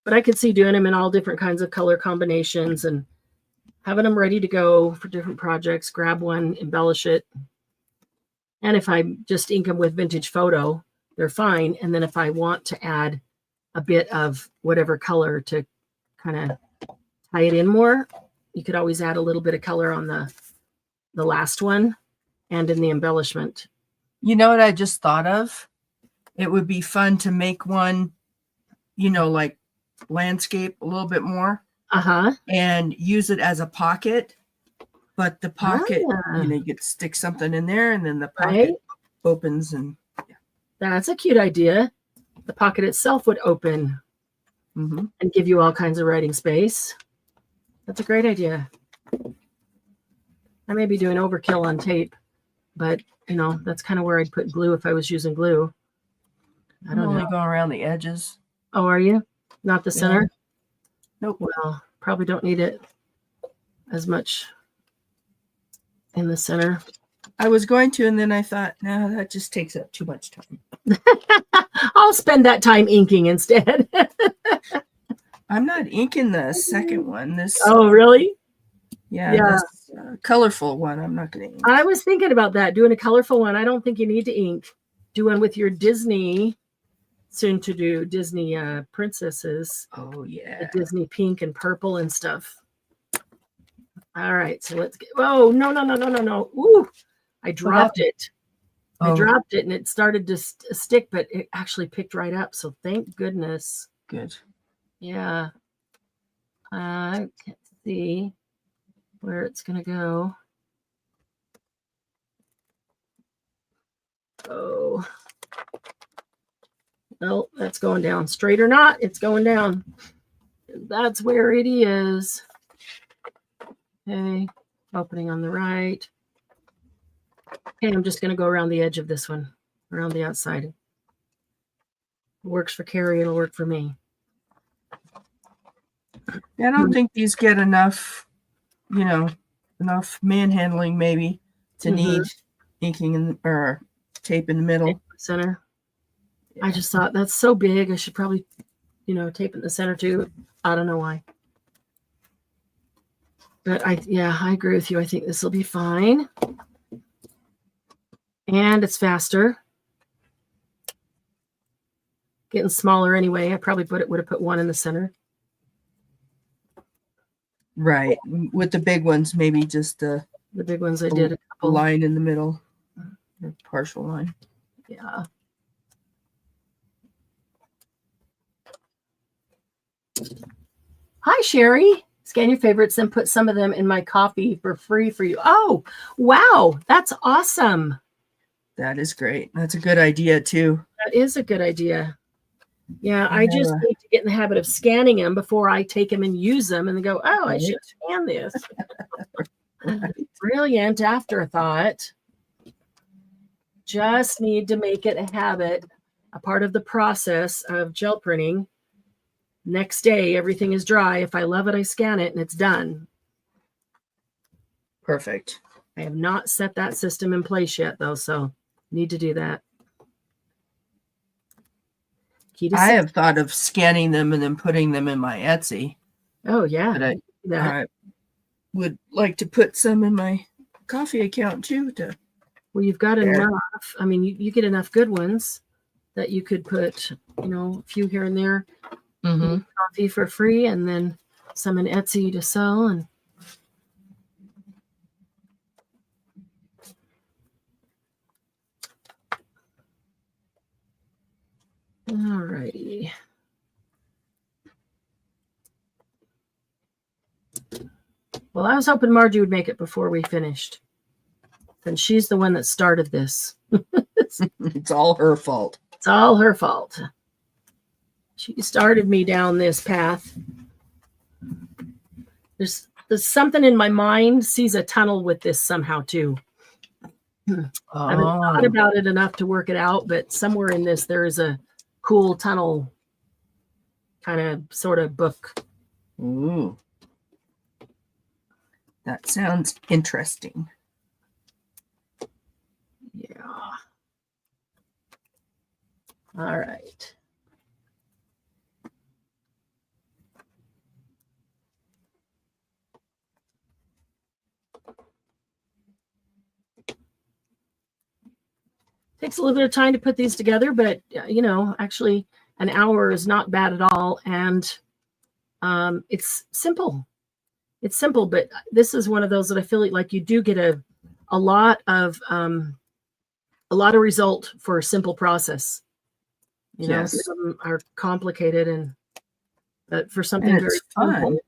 But I could see doing them in all different kinds of color combinations and having them ready to go for different projects. Grab one, embellish it. And if I just ink them with vintage photo, they're fine. And then if I want to add a bit of whatever color to kind of tie it in more, you could always add a little bit of color on the last one and in the embellishment. You know what I just thought of? It would be fun to make one, like landscape a little bit more. And use it as a pocket. But the pocket, you could stick something in there, and then the pocket opens. And that's a cute idea. The pocket itself would open and give you all kinds of writing space. That's a great idea. I may be doing overkill on tape, but that's kind of where I'd put glue if I was using glue. I don't know. Go around the edges. Oh, are you? Not the center? Nope. Well, probably don't need it as much in the center. I was going to, and then I thought, no, that just takes up too much time. I'll spend that time inking instead. I'm not inking the second one. Oh, really? Yeah. This, colorful one. I'm not going to ink. I was thinking about that, doing a colorful one. I don't think you need to ink. Do one with your Disney, soon to do Disney princesses. Oh, yeah. The Disney pink and purple and stuff. All right, so let's get. Oh, no. Ooh, I dropped it. I dropped it and it started to stick, but it actually picked right up. So thank goodness. Good. Yeah. I can't see where it's going to go. Oh. Well, that's going down. Straight or not, it's going down. That's where it is. Okay. Opening on the right. Okay, I'm just going to go around the edge of this one, around the outside. It works for Carrie, it'll work for me. I don't think these get enough, enough manhandling maybe to need inking or tape in the middle. Center. Yeah. I just thought that's so big. I should probably, tape in the center too. I don't know why. But I agree with you. I think this will be fine. And it's faster. getting smaller anyway. I probably would have put one in the center. Right. With the big ones, maybe just the big ones I did a couple. Line in the middle, a partial line. Yeah. Hi, Sherry. Scan your favorites and put some of them in my coffee for free for you. Oh, wow. That's awesome. That is great. That's a good idea, too. That is a good idea. Yeah, I just need to get in the habit of scanning them before I take them and use them and then go, oh, I should scan this. Brilliant afterthought. Just need to make it a habit, a part of the process of gel printing. Next day, everything is dry. If I love it, I scan it and it's done. Perfect. I have not set that system in place yet, though, so need to do that. I have thought of scanning them and then putting them in my Etsy. Oh, yeah. But I would like to put some in my coffee account, too. Well, you've got enough. I mean, you get enough good ones that you could put, a few here and there. Coffee for free and then some in Etsy to sell. And all righty. Well, I was hoping Margie would make it before we finished. And she's the one that started this. It's all her fault. It's all her fault. She started me down this path. There's something in my mind sees a tunnel with this somehow too. I haven't thought about it enough to work it out, but somewhere in this there is a cool tunnel kind of sort of book. Ooh. That sounds interesting. Yeah. All right. Takes a little bit of time to put these together, but actually an hour is not bad at all. And it's simple. It's simple, but this is one of those that I feel like you do get a lot of result for a simple process. Some of them are complicated but for something very fun. simple,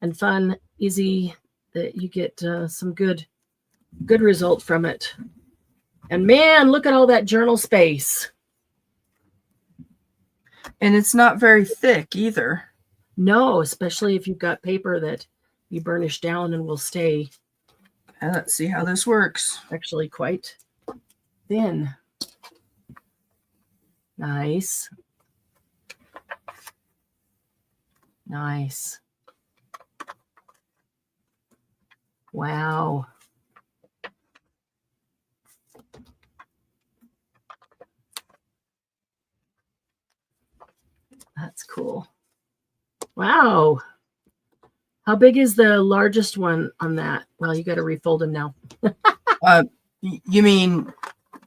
and fun, easy, that you get some good result from it. And man, look at all that journal space. And it's not very thick either. No, especially if you've got paper that you burnish down and will stay. Let's see how this works. Actually quite thin. Nice. Nice. Wow. That's cool. Wow. How big is the largest one on that? Well, you got to refold them now. You mean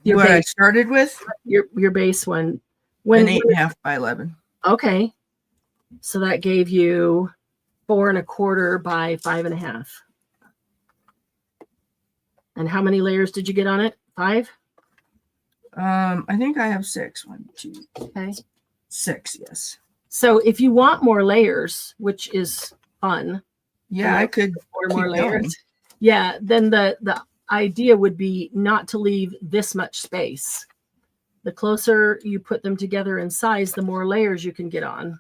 your what base. I started with? Your base one. An 8.5 by 11. Okay. So that gave you 4 1/4 by 5.5. And how many layers did you get on it? 5? I think I have 6. 1, 2, okay. 6, yes. So if you want more layers, which is fun. Yeah, I could 4 more layers. Going. Yeah, then the idea would be not to leave this much space. The closer you put them together in size, the more layers you can get on.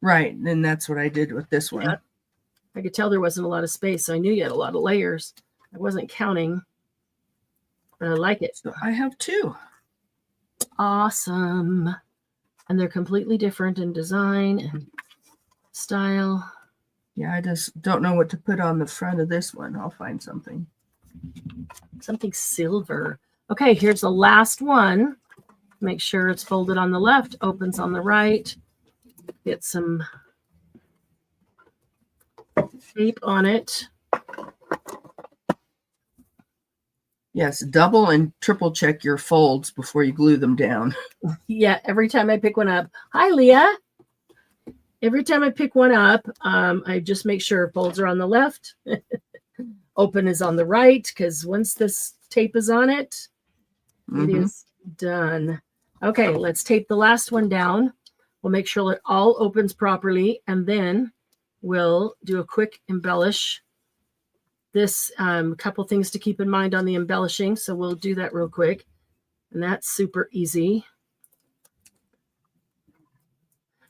Right, and that's what I did with this one. Yeah. I could tell there wasn't a lot of space, so I knew you had a lot of layers. I wasn't counting, but I like it. So I have 2. Awesome. And they're completely different in design and style. Yeah, I just don't know what to put on the front of this one. I'll find something. Something silver. Okay, here's the last one. Make sure it's folded on the left, opens on the right. Get some tape on it. Yes, double and triple check your folds before you glue them down. Yeah, every time I pick one up. Hi, Leah. Every time I pick one up, I just make sure folds are on the left. Open is on the right, because once this tape is on it, it is done. Okay, let's tape the last one down. We'll make sure it all opens properly, and then we'll do a quick embellish. This couple things to keep in mind on the embellishing, so we'll do that real quick, and that's super easy.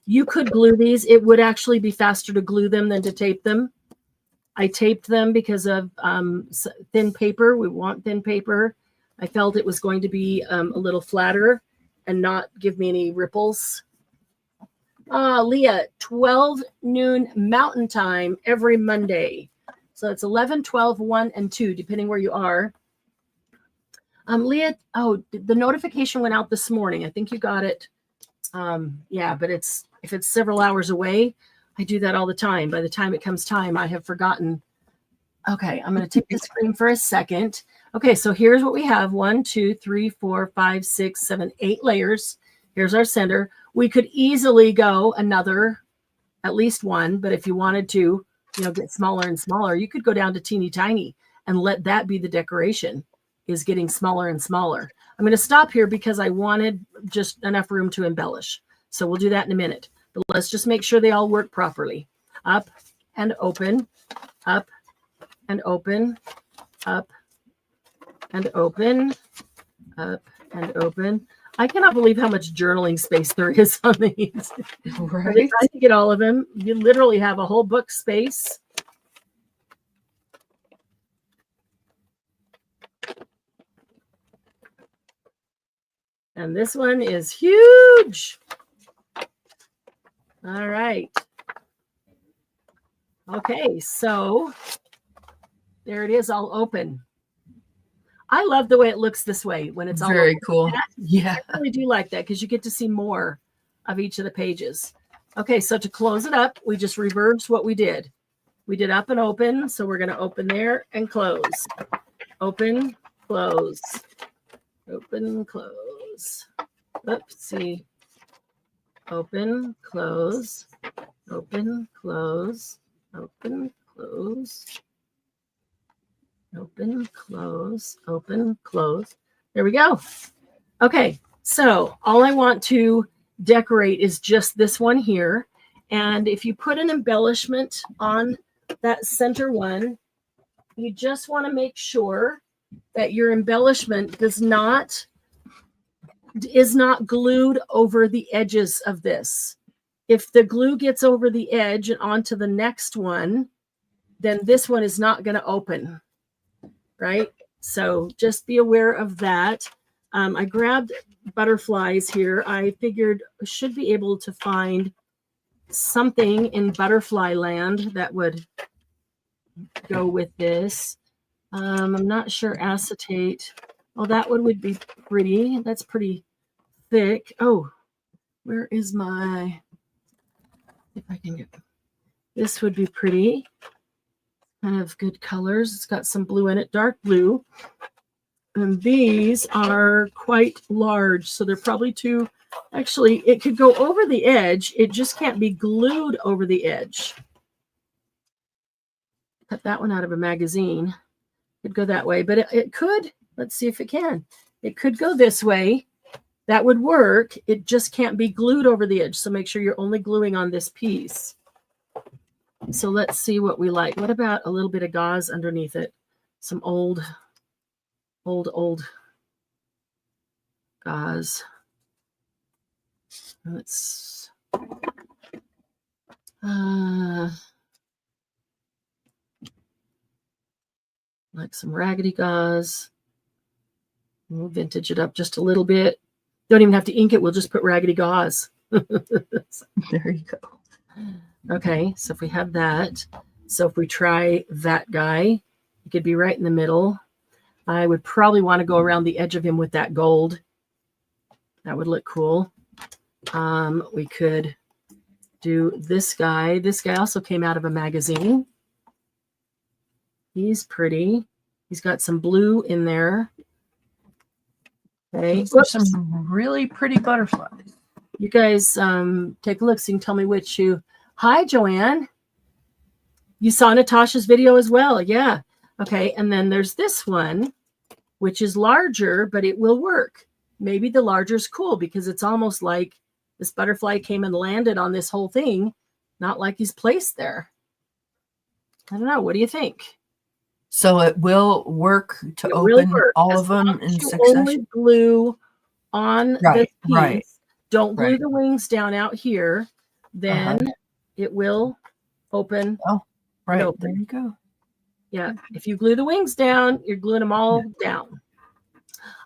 You could glue these. It would actually be faster to glue them than to tape them. I taped them because of thin paper. We want thin paper. I felt it was going to be a little flatter and not give me any ripples. Leah, 12 noon Mountain Time every Monday. So it's 11, 12, 1, and 2, depending where you are. Leah, oh, the notification went out this morning. I think you got it. Yeah, but if it's several hours away, I do that all the time. By the time it comes time, I have forgotten. Okay, I'm going to take the screen for a second. Okay, so here's what we have. 1, 2, 3, 4, 5, 6, 7, 8 layers. Here's our center. We could easily go another, at least one, but if you wanted to, get smaller and smaller, you could go down to teeny tiny and let that be the decoration, is getting smaller and smaller. I'm going to stop here because I wanted just enough room to embellish. So we'll do that in a minute. But let's just make sure they all work properly. Up and open, up and open, up and open, up and open. I cannot believe how much journaling space there is on these. Right. I'm trying to get all of them. You literally have a whole book space. And this one is huge. All right. Okay, so there it is, all open. I love the way it looks this way when it's all very open. cool. Yeah, I really do like that because you get to see more of each of the pages. Okay, so to close it up, we just reversed what we did. We did up and open, so we're going to open there and close. Open, close. Open, close. Oops, see. Open, close. Open, close. Open, close. Open, close, open, close. There we go. Okay, so all I want to decorate is just this one here. And if you put an embellishment on that center one, you just want to make sure that your embellishment is not glued over the edges of this. If the glue gets over the edge and onto the next one, then this one is not going to open. Right? So just be aware of that. I grabbed butterflies here. I figured I should be able to find something in butterfly land that would go with this. I'm not sure acetate. Oh, that one would be pretty. That's pretty thick. Oh, where is my, if I can get, this would be pretty. Kind of good colors. It's got some blue in it, dark blue. And these are quite large, so they're probably too, actually, it could go over the edge. It just can't be glued over the edge. Cut that one out of a magazine. It'd go that way, but it could, let's see if it can. It could go this way. That would work. It just can't be glued over the edge, so make sure you're only gluing on this piece. So let's see what we like. What about a little bit of gauze underneath it? Some old gauze. Let's like some raggedy gauze. We'll vintage it up just a little bit. Don't even have to ink it. We'll just put raggedy gauze. there you go. Okay, so if we have that, so if we try that guy, it could be right in the middle. I would probably want to go around the edge of him with that gold. That would look cool. We could do this guy. This guy also came out of a magazine. He's pretty. He's got some blue in there. Okay. There's some really pretty butterflies. You guys take a look so you can tell me which you. Hi, Joanne. You saw Natasha's video as well. Yeah. Okay. And then there's this one, which is larger, but it will work. Maybe the larger is cool because it's almost like this butterfly came and landed on this whole thing, not like he's placed there. I don't know. What do you think? So it will work to open all of them in succession? Only glue on this piece. Right. Don't glue the wings down out here. Then it will open. Oh, right. Open. There you go. Yeah. If you glue the wings down, you're gluing them all down.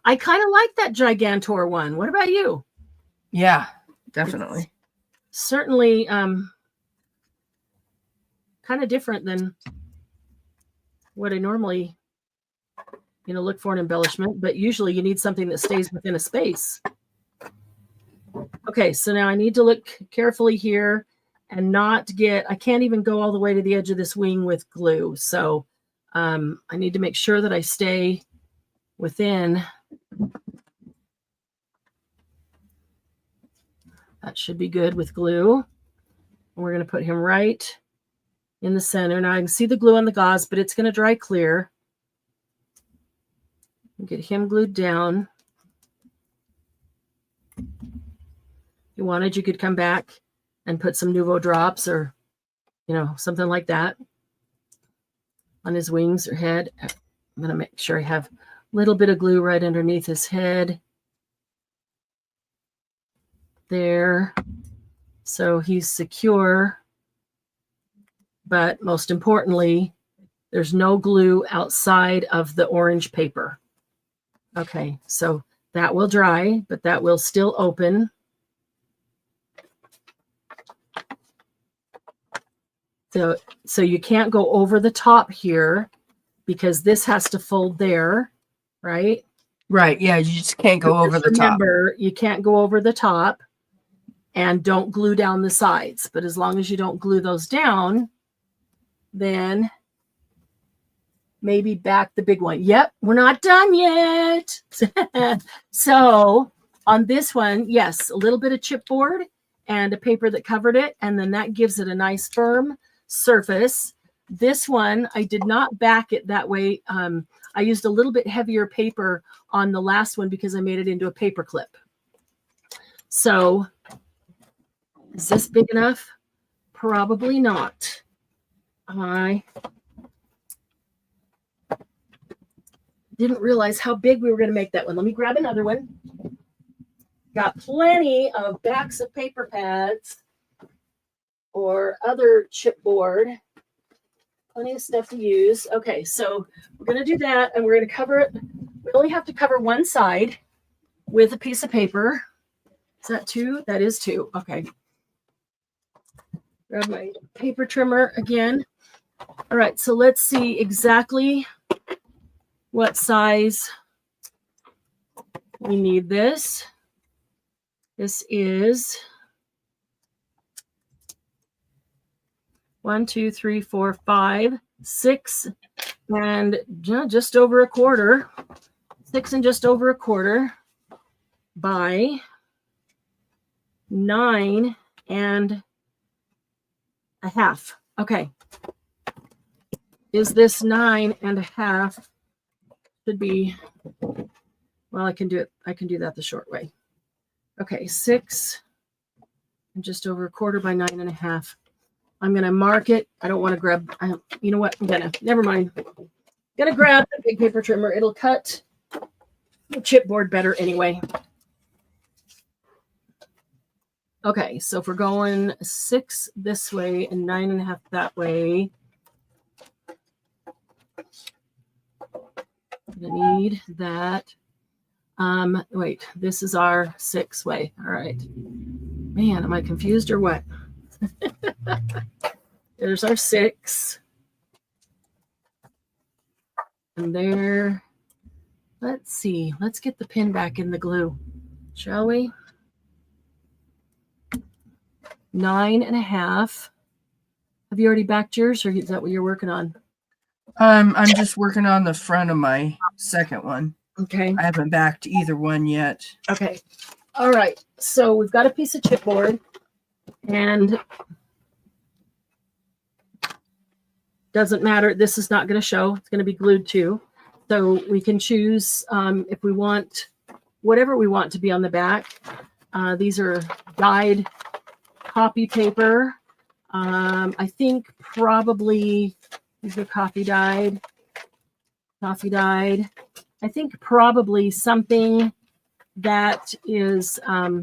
I kind of like that Gigantor one. What about you? Yeah, definitely. It's certainly kind of different than what I normally, look for an embellishment, but usually you need something that stays within a space. Okay, so now I need to look carefully here and not get, I can't even go all the way to the edge of this wing with glue. So I need to make sure that I stay within. That should be good with glue. And we're going to put him right in the center. Now I can see the glue on the gauze, but it's going to dry clear. Get him glued down. If you wanted, you could come back and put some Nuvo drops or, something like that on his wings or head. I'm going to make sure I have a little bit of glue right underneath his head. There. So he's secure. But most importantly, there's no glue outside of the orange paper. Okay, so that will dry, but that will still open. So you can't go over the top here because this has to fold there, right? Right, yeah, you just can't go over the top. Remember, you can't go over the top and don't glue down the sides. But as long as you don't glue those down, then maybe back the big one. Yep, we're not done yet. So on this one, yes, a little bit of chipboard and a paper that covered it, and then that gives it a nice firm surface. This one, I did not back it that way. I used a little bit heavier paper on the last one because I made it into a paper clip. So is this big enough? Probably not. I didn't realize how big we were going to make that one. Let me grab another one. Got plenty of backs of paper pads or other chipboard. Plenty of stuff to use. Okay, so we're going to do that, and we're going to cover it. We only have to cover one side with a piece of paper. Is that 2? That is 2. Okay. Grab my paper trimmer again. All right, so let's see exactly what size we need this. This is 1, 2, 3, 4, 5, 6, and just over a quarter. 6 and just over a quarter by 9 and a half. Okay. Is this 9 and a half? Should be, well, I can do it. I can do that the short way. Okay, 6 and just over a quarter by 9 and a half. I'm going to mark it. I don't want to grab, you know what? Never mind. Going to grab the big paper trimmer. It'll cut the chipboard better anyway. Okay, so if we're going 6 this way and 9 and a half that way, I'm going to need that. Wait, this is our 6 way. All right. Man, am I confused or what? There's our 6. And there. Let's see. Let's get the pin back in the glue, shall we? 9 and a half. Have you already backed yours, or is that what you're working on? I'm just working on the front of my second one. Okay. I haven't backed either one yet. Okay. All right. So we've got a piece of chipboard, and doesn't matter. This is not going to show. It's going to be glued to. So we can choose if we want whatever we want to be on the back. These are dyed copy paper. I think probably these are coffee dyed. Coffee dyed. I think probably something that is, wait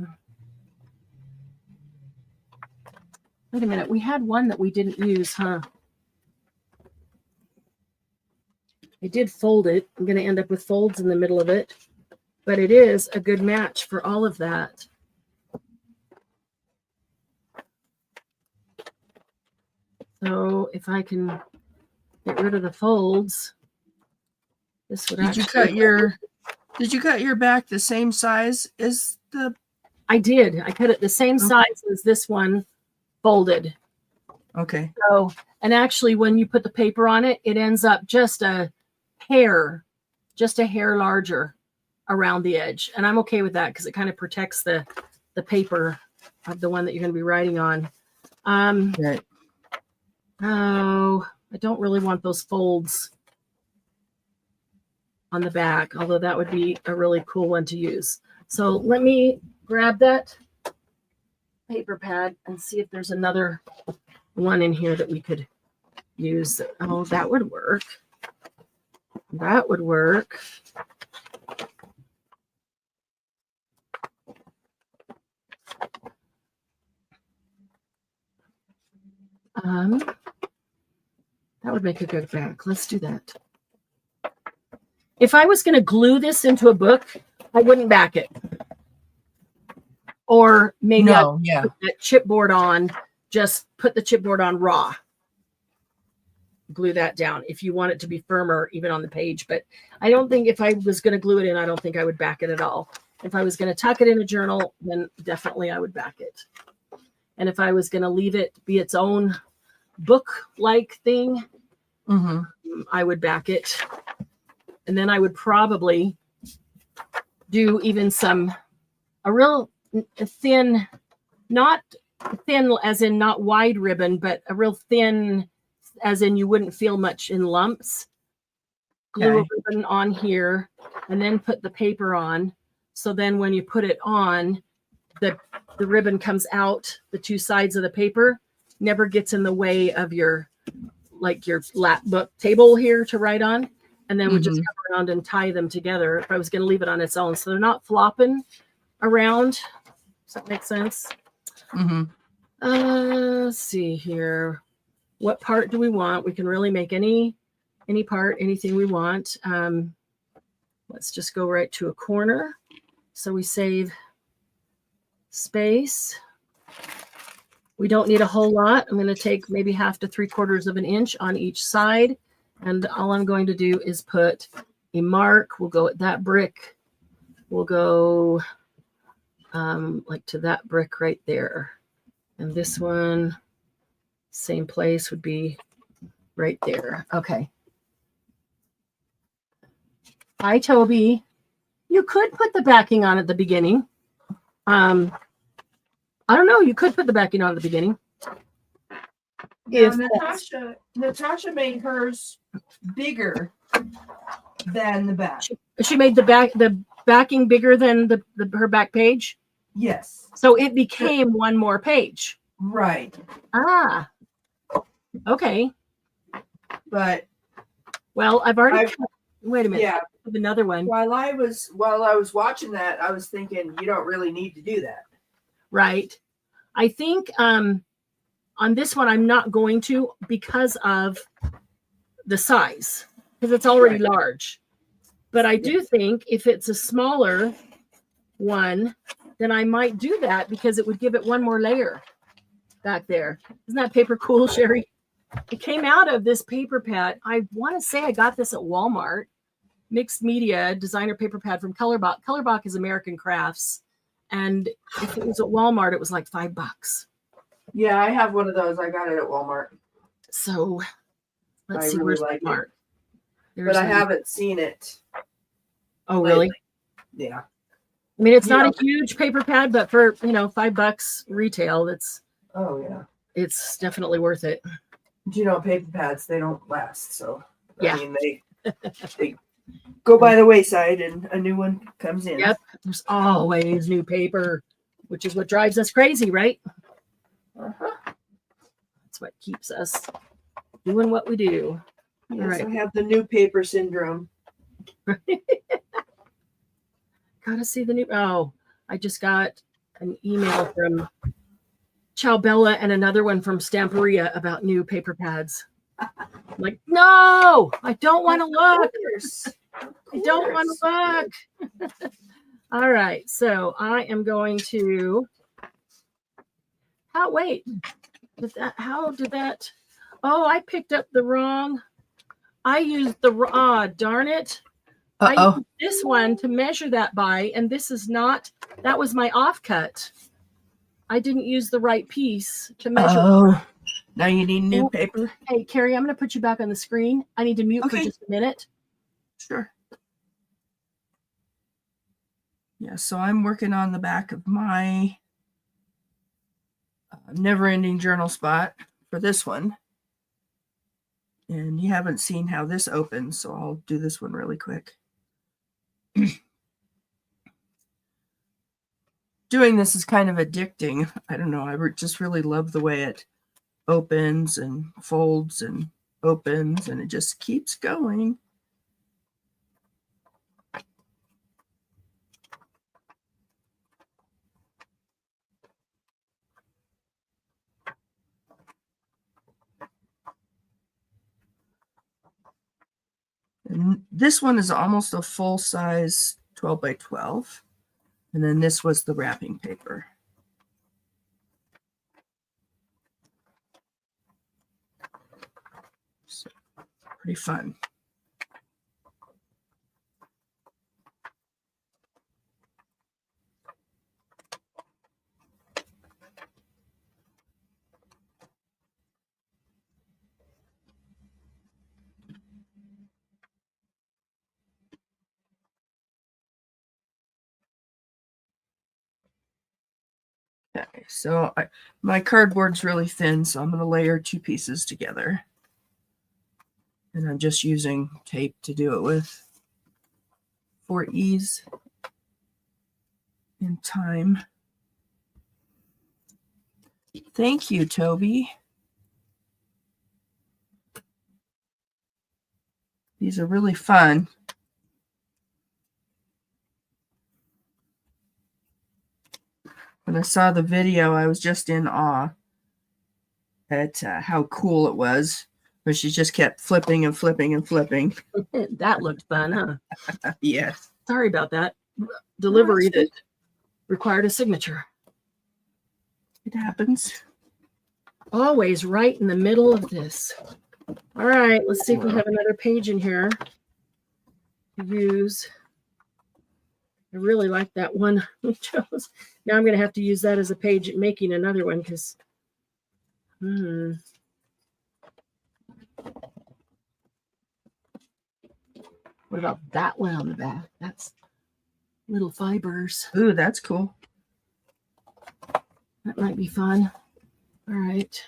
a minute, we had one that we didn't use, huh? I did fold it. I'm going to end up with folds in the middle of it, but it is a good match for all of that. So if I can get rid of the folds, this would Did you cut your back the same size as the? I did. I cut it the same size as this one folded. Okay. So, and actually when you put the paper on it, it ends up just a hair larger around the edge. And I'm okay with that because it kind of protects the paper of the one that you're going to be writing on. Right. Oh, I don't really want those folds on the back, although that would be a really cool one to use. So let me grab that paper pad and see if there's another one in here that we could use. Oh, that would work. That would work. That would make a good back. Let's do that. If I was going to glue this into a book, I wouldn't back it. Or maybe put that chipboard on, just put the chipboard on raw. Glue that down if you want it to be firmer, even on the page. But I don't think if I was going to glue it in, I don't think I would back it at all. If I was going to tuck it in a journal, then definitely I would back it. And if I was going to leave it be its own book-like thing, I would back it. And then I would probably do even a real thin, not thin as in not wide ribbon, but a real thin as in you wouldn't feel much in lumps. Glue a ribbon on here and then put the paper on. So then when you put it on, the ribbon comes out, the two sides of the paper, never gets in the way of your lap book table here to write on. And then we just come around and tie them together if I was going to leave it on its own. So they're not flopping around. Does that make sense? Let's see here. What part do we want? We can really make any part, anything we want. Let's just go right to a corner. So we save space. We don't need a whole lot. I'm going to take maybe 1/2 to 3/4 of an inch on each side. And all I'm going to do is put a mark. We'll go at that brick. We'll go like to that brick right there. And this one, same place, would be right there. Okay. Hi, Toby. You could put the backing on at the beginning. I don't know. You could put the backing on at the beginning. Yeah, Natasha made hers bigger than the back. She made the backing bigger than her back page. Yes. So it became one more page. Right. Ah. Okay. But well, I've already. Wait a minute. Yeah. Another one. While I was watching that, I was thinking you don't really need to do that. Right. I think on this one I'm not going to because of the size, because it's already large. But I do think if it's a smaller one, then I might do that because it would give it one more layer back there. Isn't that paper cool, Sherry? It came out of this paper pad. I want to say I got this at Walmart. Mixed media designer paper pad from Colorbach. Colorbach is American Crafts. And if it was at Walmart, it was like $5. Yeah, I have one of those. I got it at Walmart. So let's see really where's like Walmart. but I haven't seen it. Oh, really? Lately. Yeah. I mean, it's not a huge paper pad, but for, $5 retail, Oh, yeah. it's definitely worth it. Paper pads, they don't last. So, Yeah. I mean, they go by the wayside and a new one comes in. Yep. There's always new paper, which is what drives us crazy, right? Uh-huh. That's what keeps us doing what we do. Yes, All right. I have the new paper syndrome. Gotta see the new. Oh, I just got an email from Ciao and another one from Stamperia about new paper pads. I'm like, no, I don't want to look. I don't want to look. All right, so I am going to. Wait, how did that? Oh, I picked up the wrong. I used the darn it. I used this one to measure that by, and this is not. That was my offcut. I didn't use the right piece to measure. Oh, now you need new paper. Hey, Carrie, I'm going to put you back on the screen. I need to mute for just a minute. Sure. Yeah, so I'm working on the back of my never-ending journal spot for this one. And you haven't seen how this opens, so I'll do this one really quick. Doing this is kind of addicting. I don't know. I just really love the way it opens and folds and opens, and it just keeps going. And this one is almost a full size 12 by 12. And then this was the wrapping paper. So, pretty fun. Okay, so my cardboard's really thin, so I'm going to layer two pieces together. And I'm just using tape to do it with for ease and time. Thank you, Toby. These are really fun. When I saw the video, I was just in awe at how cool it was. But she just kept flipping and flipping and flipping. That looked fun, huh? Yes. Sorry about that. Delivery that required a signature. It happens. Always right in the middle of this. All right, let's see if we have another page in here to use. I really like that one we chose. Now I'm going to have to use that as a page making another one because. What about that one on the back? That's little fibers. Ooh, that's cool. That might be fun. All right.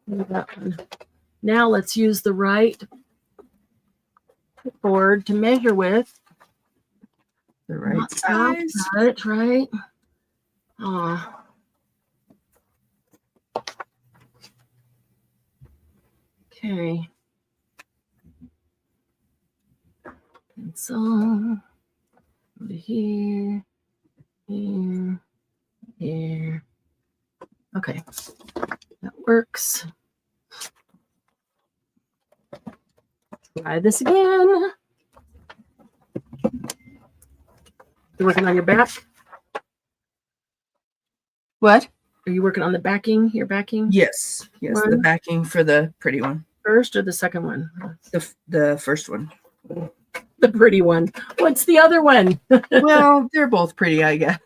That one. Now let's use the right board to measure with. The right size. Cut, right? Oh. Okay. Pencil. Over here. Here. Here. Okay. That works. Try this again. You're working on your back? What? Are you working on the backing? Your backing? Yes. Yes, one? The backing for the pretty one. First or the second one? The first one. The pretty one. What's the other one? Well, they're both pretty, I guess.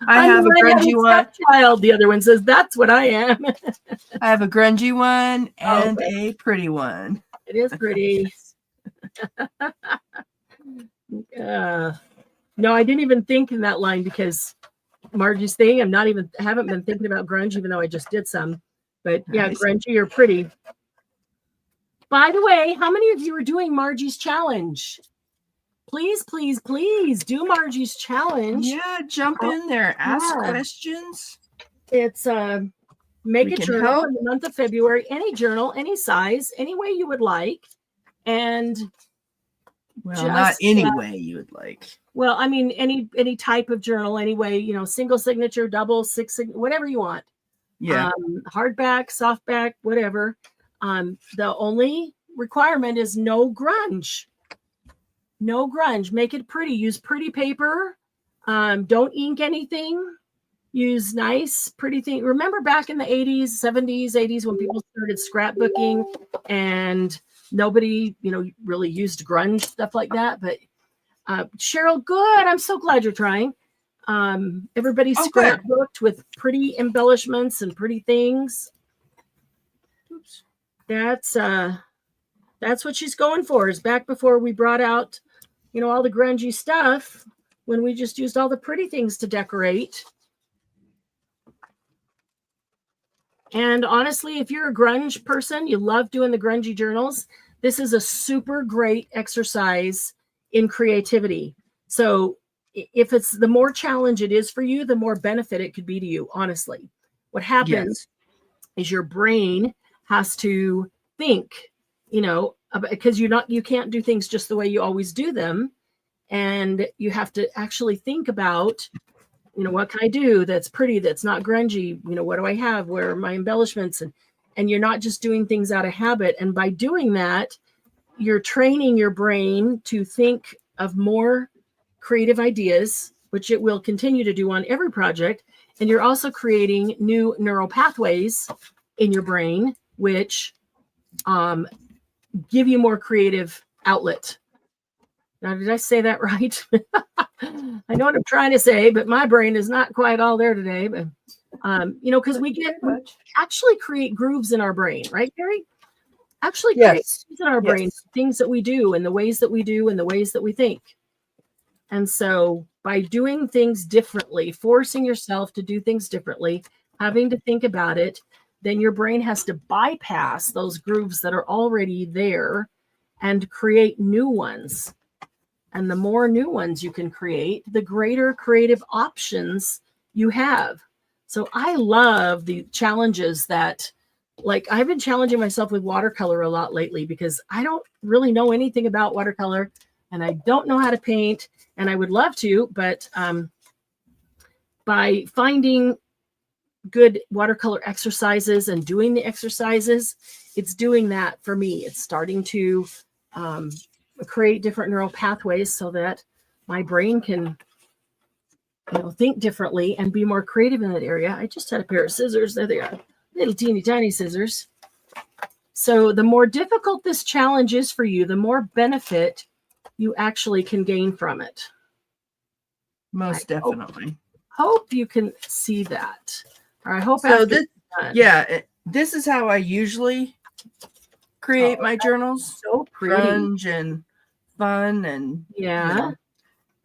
I have a grungy one. Child. The other one says, that's what I am. I have a grungy one and a pretty one. It is pretty. No, I didn't even think in that line because Margie's thing. Haven't been thinking about grunge, even though I just did some. But yeah, Nice. grungy or pretty. By the way, how many of you are doing Margie's challenge? Please, please, please do Margie's challenge. Yeah, jump in there, ask Yeah. questions. It's make We a can journal help. in the month of February, any journal, any size, any way you would like. And Well, not any way you would like. Well, I mean, any type of journal, anyway, you know, single signature, double, whatever you want. Yeah. Hardback, softback, whatever. The only requirement is no grunge. No grunge. Make it pretty. Use pretty paper. Don't ink anything. Use nice, pretty thing. Remember back in the 80s, 70s, 80s when people started scrapbooking and nobody, you know, really used grunge, stuff like that. But Cheryl, good. I'm so glad you're trying. Everybody's scrapbooked with pretty embellishments and pretty things. Oops. That's what she's going for. Is back before we brought out, you know, all the grungy stuff, when we just used all the pretty things to decorate. And honestly, if you're a grunge person, you love doing the grungy journals, this is a super great exercise in creativity. So if it's the more challenge it is for you, the more benefit it could be to you, honestly. What happens is your brain has to think, you know, because you can't do things just the way you always do them. And you have to actually think about, you know, what can I do that's pretty, that's not grungy? You know, what do I have? Where are my embellishments? And you're not just doing things out of habit. And by doing that, you're training your brain to think of more creative ideas, which it will continue to do on every project. And you're also creating new neural pathways in your brain, which give you more creative outlet. Now, did I say that right? I know what I'm trying to say, but my brain is not quite all there today. But you know, because we actually create grooves in our brain, right, Gary? Actually create grooves in our brain, things that we do and the ways that we do and the ways that we think. And so by doing things differently, forcing yourself to do things differently, having to think about it, then your brain has to bypass those grooves that are already there and create new ones. And the more new ones you can create, the greater creative options you have. So I love the challenges that, like, I've been challenging myself with watercolor a lot lately because I don't really know anything about watercolor and I don't know how to paint, and I would love to, but by finding good watercolor exercises and doing the exercises, it's doing that for me. It's starting to create different neural pathways so that my brain can, you know, think differently and be more creative in that area. I just had a pair of scissors. There they are, little teeny tiny scissors. So the more difficult this challenge is for you, the more benefit you actually can gain from it. Most definitely. Hope you can see that. Or I hope so this is how I usually create my journals. So pretty. Grunge and fun and you know,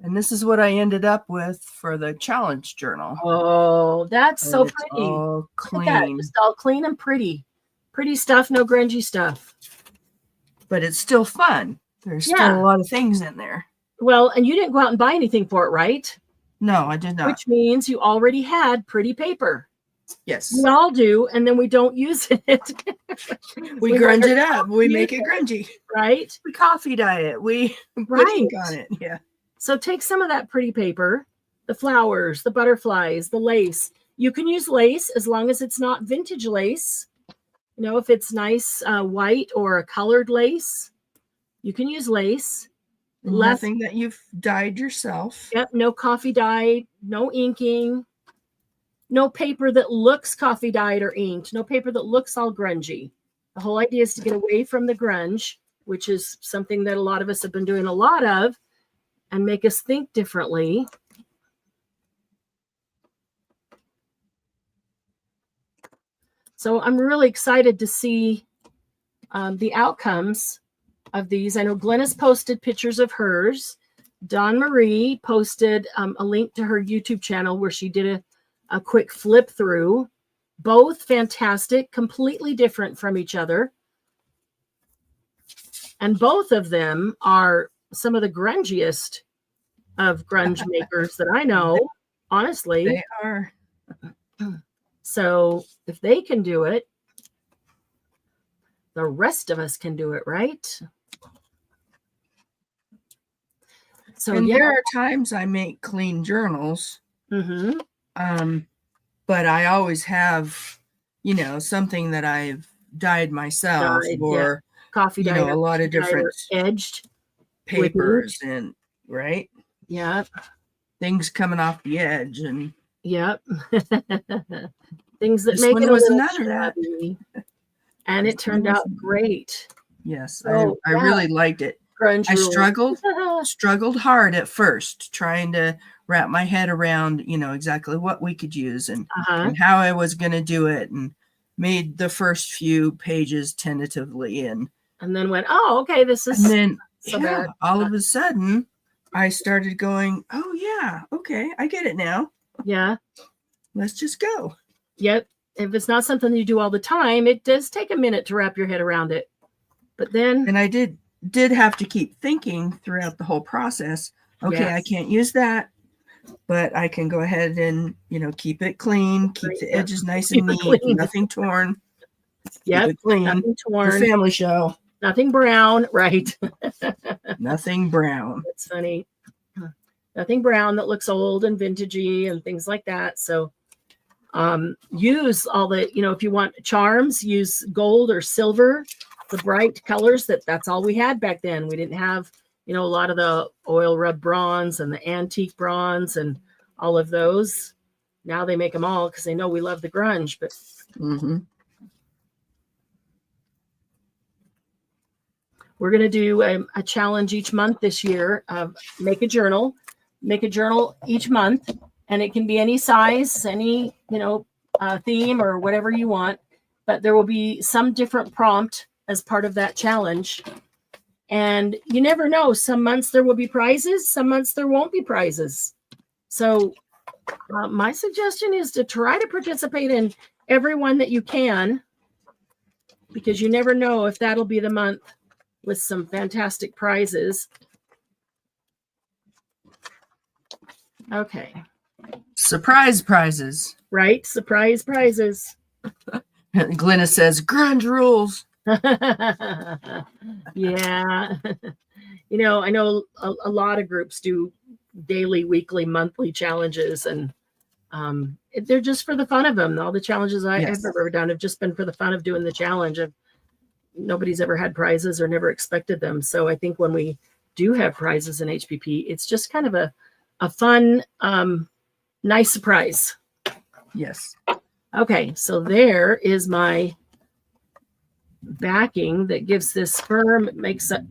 and this is what I ended up with for the challenge journal. Oh, that's so it's pretty. All clean. That. Just all clean and pretty. Pretty stuff, no grungy stuff. But it's still fun. There's still a lot of things in there. Well, and you didn't go out and buy anything for it, right? No, I did not. Which means you already had pretty paper. Yes. We all do, and then we don't use it. we grunge it up. We make it grungy. Right? We coffee dye it. We put ink on it. Yeah. So take some of that pretty paper, the flowers, the butterflies, the lace. You can use lace as long as it's not vintage lace. You know, if it's nice white or a colored lace, you can use lace. Nothing that you've dyed yourself. Yep. No coffee dye, no inking. No paper that looks coffee dyed or inked. No paper that looks all grungy. The whole idea is to get away from the grunge, which is something that a lot of us have been doing a lot of, and make us think differently. So I'm really excited to see the outcomes of these. I know Glennis posted pictures of hers. Dawn Marie posted a link to her YouTube channel where she did a quick flip through. Both fantastic, completely different from each other. And both of them are some of the grungiest of grunge makers that I know, honestly. They are. So if they can do it, the rest of us can do it, right? So And there are times I make clean journals. But I always have, something that I've dyed myself or coffee dye, a lot of different edged papers and right. Yeah. Things coming off the edge and yep. Things that this make one it was a none of that. And it turned out great. Yes, So, I really liked it. Grunge I struggled hard at first trying to wrap my head around, exactly what we could use and how I was going to do it, and made the first few pages tentatively and then went, oh, okay, this is and then all of a sudden I started going, oh yeah, okay, I get it now. Yeah. Let's just go. Yep. If it's not something you do all the time, it does take a minute to wrap your head around it. But then and I did have to keep thinking throughout the whole process. Okay, yes. I can't use that, but I can go ahead and, keep it clean, keep the edges nice and neat, nothing torn. Yep, keep it clean. Nothing torn. The family show. Nothing brown, right? Nothing brown. It's funny. Nothing brown that looks old and vintagey and things like that. So use all the, if you want charms, use gold or silver, the bright colors. That's all we had back then. We didn't have, a lot of the oil rub bronze and the antique bronze and all of those. Now they make them all because they know we love the grunge. But we're going to do a challenge each month this year of make a journal each month, and it can be any size, any, theme or whatever you want, but there will be some different prompt as part of that challenge. And you never know, some months there will be prizes, some months there won't be prizes. So my suggestion is to try to participate in every one that you can, because you never know if that'll be the month with some fantastic prizes. Okay. Surprise prizes. Right? Surprise prizes. Glenna says, grunge rules. Yeah. I know a lot of groups do daily, weekly, monthly challenges, and they're just for the fun of them. All the challenges I've ever done have just been for the fun of doing the challenge. Nobody's ever had prizes or never expected them. So I think when we do have prizes in HPP, it's just kind of a fun, nice surprise. Yes. Okay, so there is my backing that gives this firm. It makes it.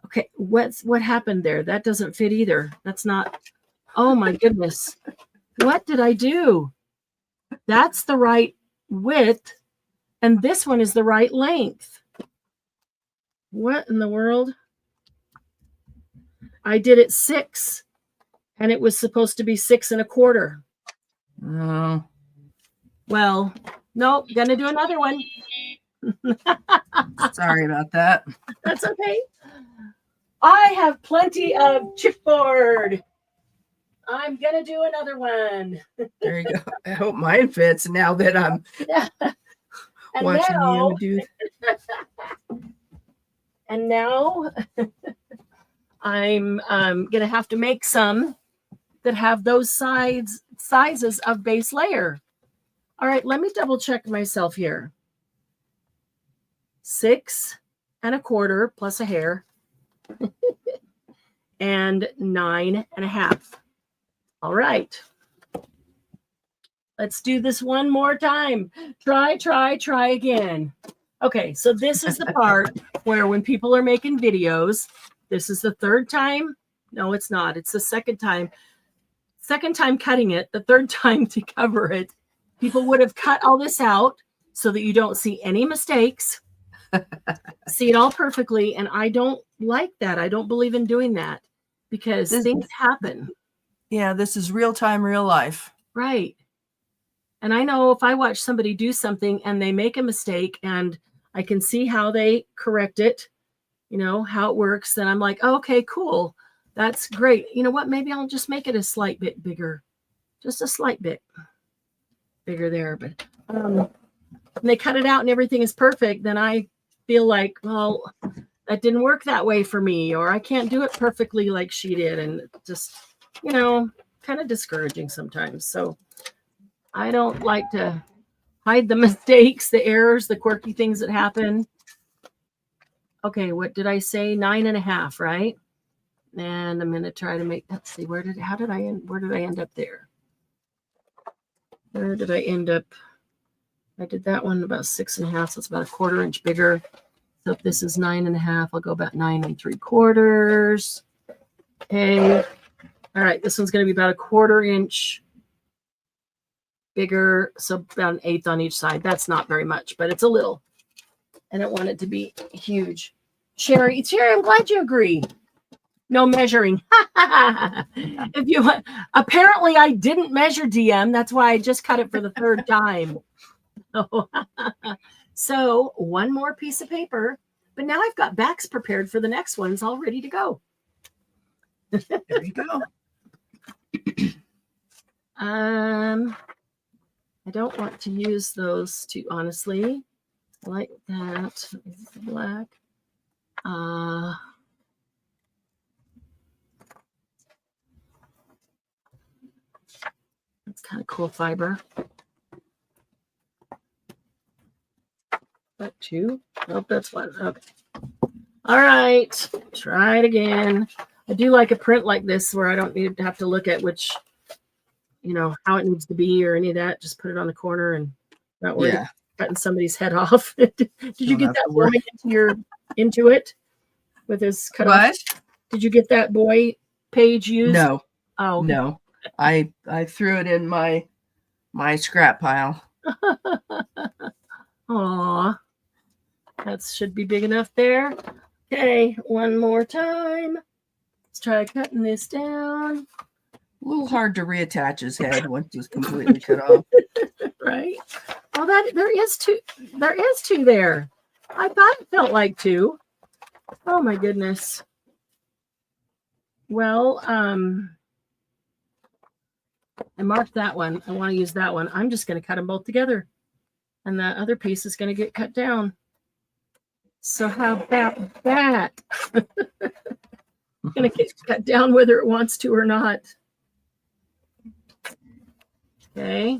Okay, what happened there? That doesn't fit either. That's not. Oh my goodness. What did I do? That's the right width, and this one is the right length. What in the world? I did it 6, and it was supposed to be 6 1/4. Oh. Well, nope, gonna do another one. Sorry about that. That's okay. I have plenty of chipboard. I'm gonna do another one. There you go. I hope mine fits now that I'm watching you do. And now I'm gonna have to make some that have those sizes of base layer. All right, let me double check myself here. 6 1/4 plus a hair and 9 1/2. All right. Let's do this one more time. Try again. Okay, so this is the part where when people are making videos, this is the third time. No, it's not. It's the second time. Second time cutting it, the third time to cover it. People would have cut all this out so that you don't see any mistakes. see it all perfectly. And I don't like that. I don't believe in doing that because things happen. Yeah, this is real time, real life. Right. And I know if I watch somebody do something and they make a mistake and I can see how they correct it, you know, how it works, then I'm like, oh, okay, cool. That's great. You know what? Maybe I'll just make it a slight bit bigger. Just a slight bit bigger there. But when they cut it out and everything is perfect, then I feel like, well, that didn't work that way for me, or I can't do it perfectly like she did. And just, you know, kind of discouraging sometimes. So I don't like to hide the mistakes, the errors, the quirky things that happen. Okay, what did I say? 9.5, right? And I'm going to try to make, let's see, where did I end up there? Where did I end up? I did that one about 6.5, so it's about a 1/4 inch bigger. So if this is 9.5, I'll go about 9 3/4. Okay. All right, this one's going to be about a 1/4 inch bigger, so about 1/8 on each side. That's not very much, but it's a little. I don't want it to be huge. Sherry, I'm glad you agree. No measuring. If you apparently I didn't measure, DM. That's why I just cut it for the 3rd time. So one more piece of paper, but now I've got backs prepared for the next ones, all ready to go. There you go. I don't want to use those two, honestly. Like that. Black. That's kind of cool fiber. That two. Nope, that's one. Okay. All right. Try it again. I do like a print like this where I don't need to have to look at which, you know, how it needs to be or any of that. Just put it on the corner and not worry about cutting somebody's head off. Did you get that boy into it with his cut off? Did you get that boy page used? No. Oh no. I threw it in my scrap pile. Aw. That should be big enough there. Okay, one more time. Let's try cutting this down. A little hard to reattach his head once it's completely cut off. Right? Oh, there is two. There is two there. I thought it felt like two. Oh my goodness. Well, I marked that one. I want to use that one. I'm just going to cut them both together. And that other piece is going to get cut down. So how about that? Going to get cut down whether it wants to or not. Okay.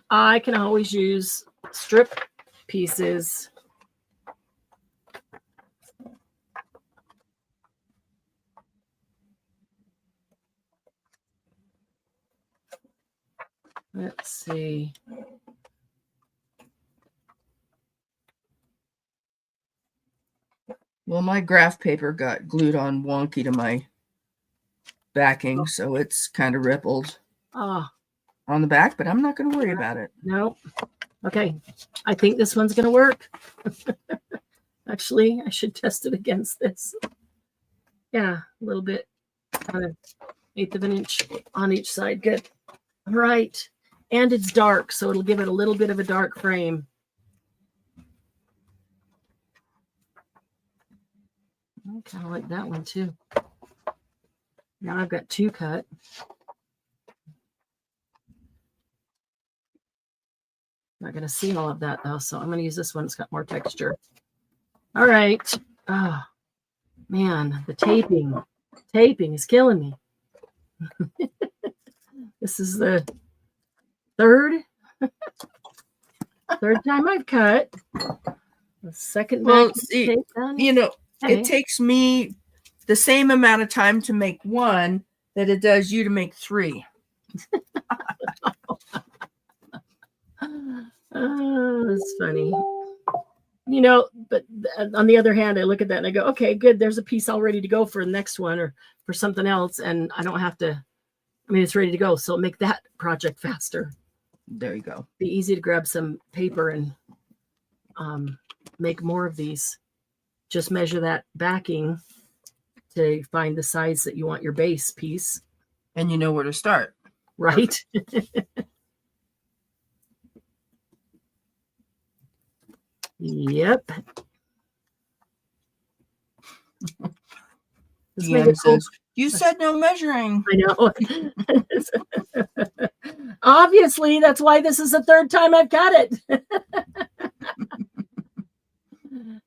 I can always use strip pieces. Let's see. Well, my graph paper got glued on wonky to my backing, so it's kind of rippled on the back, but I'm not going to worry about it. No. Okay. I think this one's going to work. Actually, I should test it against this. Yeah, a little bit. Kind of 1/8 of an inch on each side. Good. All right. And it's dark, so it'll give it a little bit of a dark frame. I kind of like that one too. Now I've got two cut. Not going to see all of that though, so I'm going to use this one. It's got more texture. All right. Oh, man, the taping. Taping is killing me. This is the third time I've cut. The second well, tape done. You know, it takes me the same amount of time to make one that it does you to make 3. Oh, that's funny. You know, but on the other hand, I look at that and I go, okay, good. There's a piece all ready to go for the next one or for something else. And I don't have to, I mean, it's ready to go. So make that project faster. There you go. Be easy to grab some paper and make more of these. Just measure that backing to find the size that you want your base piece. And you know where to start. Right? Yep. Deanne says, you said no measuring. I know. Obviously, that's why this is the third time I've got it.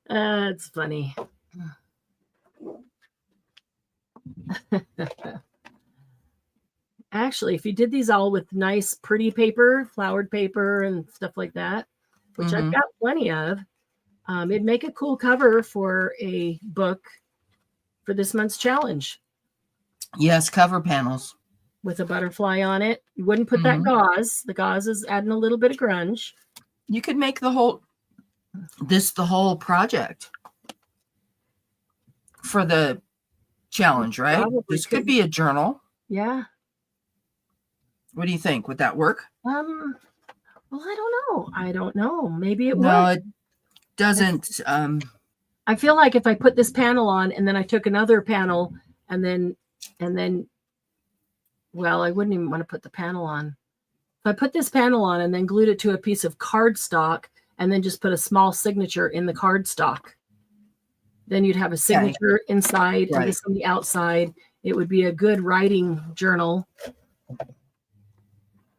It's funny. Actually, if you did these all with nice, pretty paper, flowered paper and stuff like that, which I've got plenty of, it'd make a cool cover for a book for this month's challenge. Yes, cover panels. With a butterfly on it. You wouldn't put that gauze. The gauze is adding a little bit of grunge. You could make the whole project for the challenge, right? Probably this could be a journal. Yeah. What do you think? Would that work? Well, I don't know. Maybe it would. No, it doesn't. I feel like if I put this panel on and then I took another panel and then, well, I wouldn't even want to put the panel on. If I put this panel on and then glued it to a piece of cardstock and then just put a small signature in the cardstock, then you'd have a signature inside and this on the outside. It would be a good writing journal.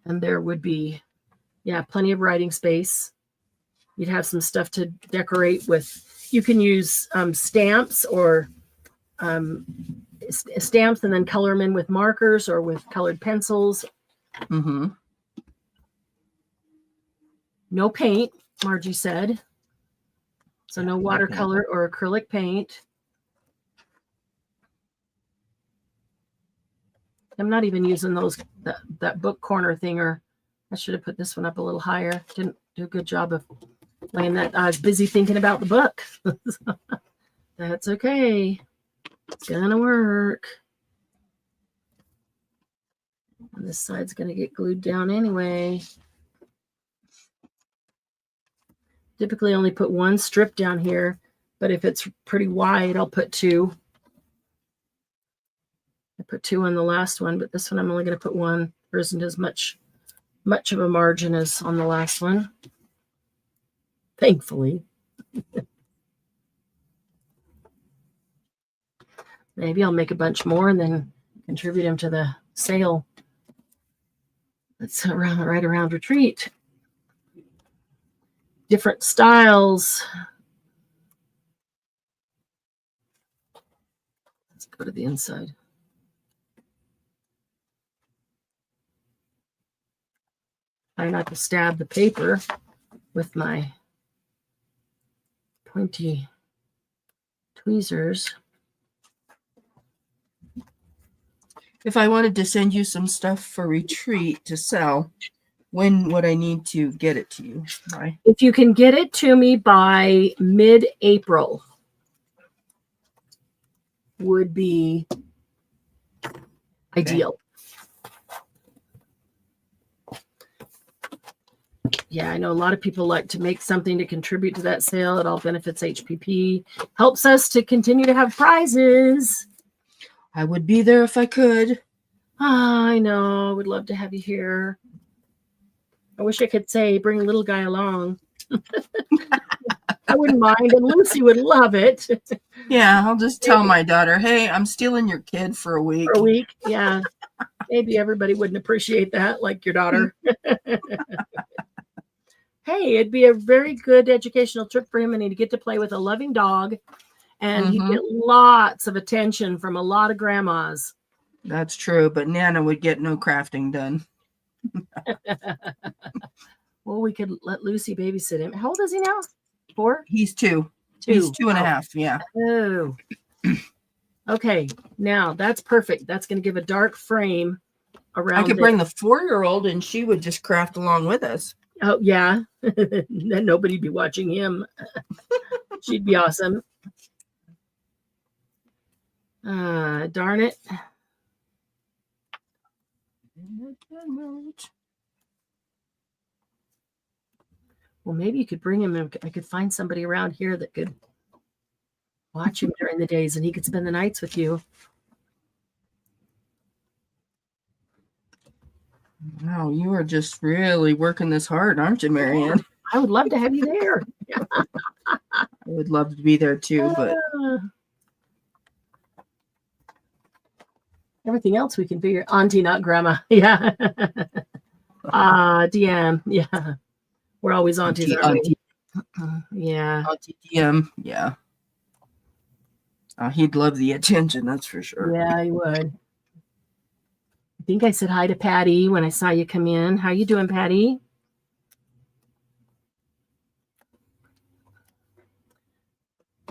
And there would be, plenty of writing space. You'd have some stuff to decorate with. You can use stamps or stamps and then color them in with markers or with colored pencils. No paint, Margie said. So no watercolor or acrylic paint. I'm not even using that book corner thing, or I should have put this one up a little higher. Didn't do a good job of laying that. I was busy thinking about the book. That's okay. It's gonna work. And this side's gonna get glued down anyway. Typically only put one strip down here, but if it's pretty wide, I'll put two. I put two on the last one, but this one I'm only going to put one. There isn't as much of a margin as on the last one. Thankfully. Maybe I'll make a bunch more and then contribute them to the sale. That's right around retreat. Different styles. Let's go to the inside. Try not to stab the paper with my pointy tweezers. If I wanted to send you some stuff for retreat to sell, when would I need to get it to you by? If you can get it to me by mid-April, would be ideal. Yeah, I know a lot of people like to make something to contribute to that sale. It all benefits HPP, helps us to continue to have prizes. I would be there if I could. I know. I would love to have you here. I wish I could say, bring little guy along. I wouldn't mind, and Lucy would love it. Yeah, I'll just tell my daughter, hey, I'm stealing your kid for a week. For a week, yeah. Maybe everybody wouldn't appreciate that, like your daughter. Hey, it'd be a very good educational trip for him, and he'd get to play with a loving dog, and he'd get lots of attention from a lot of grandmas. That's true, but Nana would get no crafting done. Well, we could let Lucy babysit him. How old is he now? 4? He's 2. He's 2.5. Yeah. Oh. Okay. Now that's perfect. That's going to give a dark frame around. I could bring the 4-year-old, and she would just craft along with us. Oh yeah. Then nobody'd be watching him. She'd be awesome. Darn it. Well, maybe you could bring him in. I could find somebody around here that could watch him during the days and he could spend the nights with you. Wow, you are just really working this hard, aren't you, Marianne? I would love to have you there. I would love to be there too, but everything else we can figure. Auntie, not grandma. Yeah. DM. Yeah. We're always aunties. Auntie. Yeah. Auntie DM. Yeah. He'd love the attention, that's for sure. Yeah, he would. I think I said hi to Patty when I saw you come in. How you doing, Patty?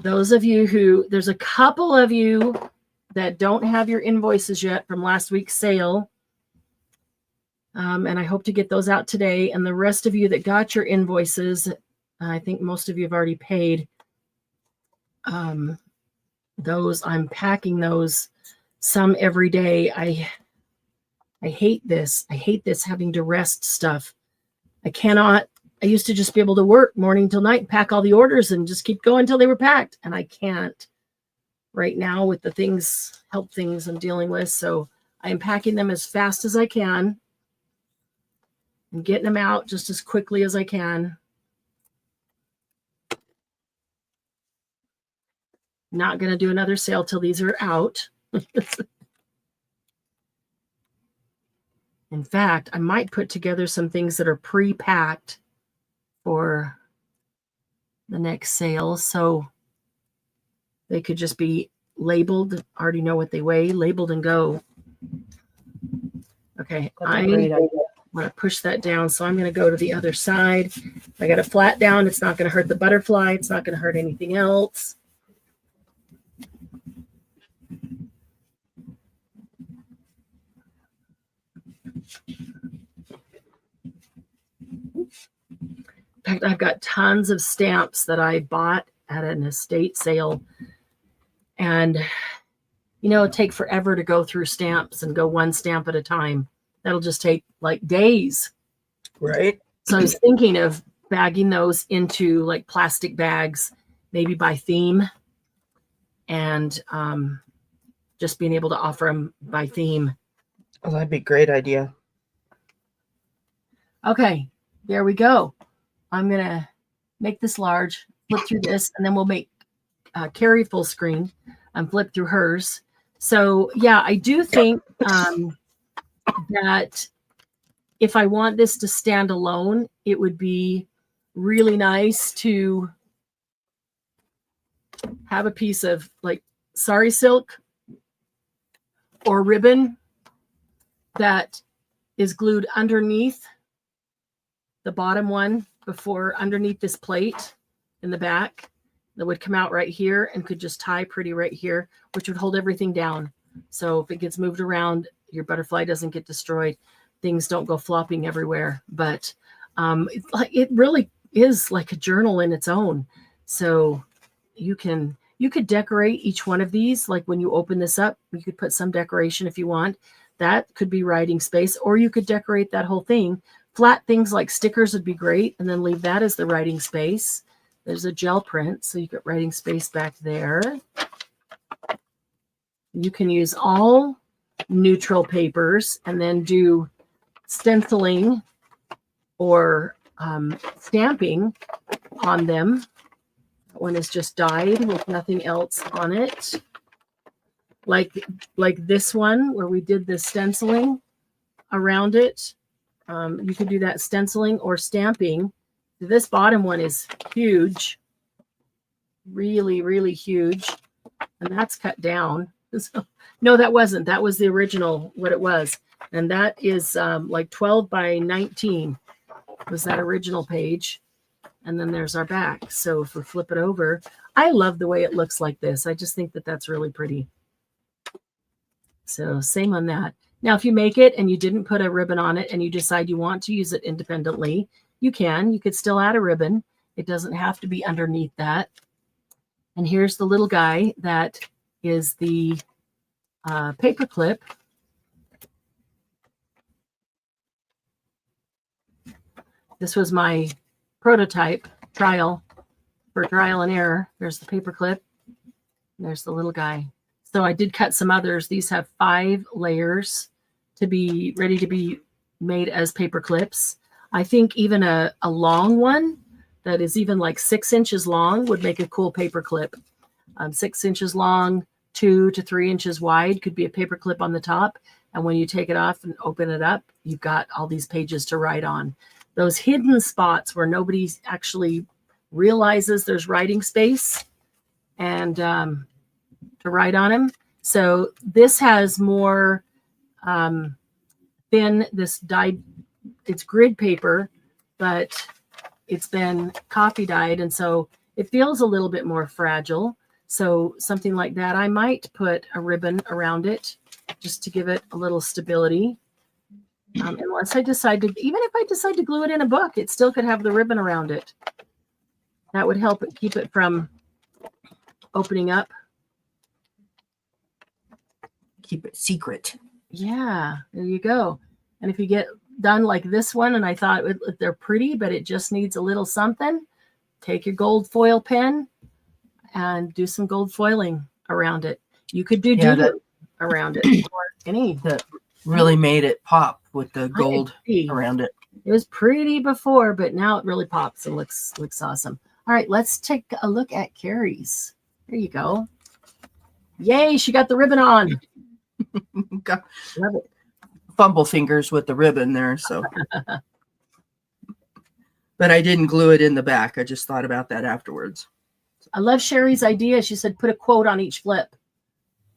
Those of you who, there's a couple of you that don't have your invoices yet from last week's sale. And I hope to get those out today. And the rest of you that got your invoices, I think most of you have already paid. Those, I'm packing those some every day. I hate this. I hate this having to rest stuff. I used to just be able to work morning till night, pack all the orders and just keep going until they were packed. And I can't right now with the health things I'm dealing with. So I'm packing them as fast as I can and getting them out just as quickly as I can. Not going to do another sale till these are out. In fact, I might put together some things that are pre-packed for the next sale. So they could just be labeled. I already know what they weigh, labeled and go. Okay, I'm going to push that down. So I'm going to go to the other side. I got it flat down. It's not going to hurt the butterfly. It's not going to hurt anything else. In fact, I've got tons of stamps that I bought at an estate sale. And, you know, it'd take forever to go through stamps and go one stamp at a time. That'll just take like days. Right. So I was thinking of bagging those into like plastic bags, maybe by theme, and just being able to offer them by theme. Oh, that'd be a great idea. Okay, there we go. I'm going to make this large, flip through this, and then we'll make Carrie full screen and flip through hers. So, yeah, I do think that if I want this to stand alone, it would be really nice to have a piece of like sari silk or ribbon that is glued underneath the bottom one underneath this plate in the back that would come out right here and could just tie pretty right here, which would hold everything down. So if it gets moved around, your butterfly doesn't get destroyed. Things don't go flopping everywhere. But it really is like a journal in its own. So you could decorate each one of these. Like when you open this up, you could put some decoration if you want. That could be writing space, or you could decorate that whole thing. Flat things like stickers would be great, and then leave that as the writing space. There's a gel print, so you get writing space back there. You can use all neutral papers and then do stenciling or stamping on them. That one is just dyed with nothing else on it. Like this one where we did the stenciling around it. You could do that stenciling or stamping. This bottom one is huge, really, really huge, and that's cut down. So, no, that wasn't. That was the original, what it was, and that is like 12 by 19 was that original page, and then there's our back. So if we flip it over, I love the way it looks like this. I just think that that's really pretty. So same on that. Now, if you make it and you didn't put a ribbon on it and you decide you want to use it independently, you can. You could still add a ribbon. It doesn't have to be underneath that. And here's the little guy that is the paper clip. This was my prototype trial for trial and error. There's the paper clip. There's the little guy. So I did cut some others. These have 5 layers to be ready to be made as paper clips. I think even a long one that is even like 6 inches long would make a cool paper clip. 6 inches long, 2 to 3 inches wide could be a paper clip on the top. And when you take it off and open it up, you've got all these pages to write on. Those hidden spots where nobody actually realizes there's writing space and to write on them. So this has more thin, this dyed, it's grid paper, but it's been coffee dyed. And so it feels a little bit more fragile. So something like that, I might put a ribbon around it just to give it a little stability. Unless I decide to, even if I decide to glue it in a book, it still could have the ribbon around it. That would help it keep it from opening up. Keep it secret. Yeah, there you go. And if you get done like this one, and I thought they're pretty, but it just needs a little something, take your gold foil pen and do some gold foiling around it. You could do doodle around it or any. That really made it pop with the gold around it. It was pretty before, but now it really pops and looks awesome. All right, let's take a look at Carrie's. There you go. Yay, she got the ribbon on. Love it. Fumble fingers with the ribbon there, so. But I didn't glue it in the back. I just thought about that afterwards. I love Sherry's idea. She said put a quote on each flip.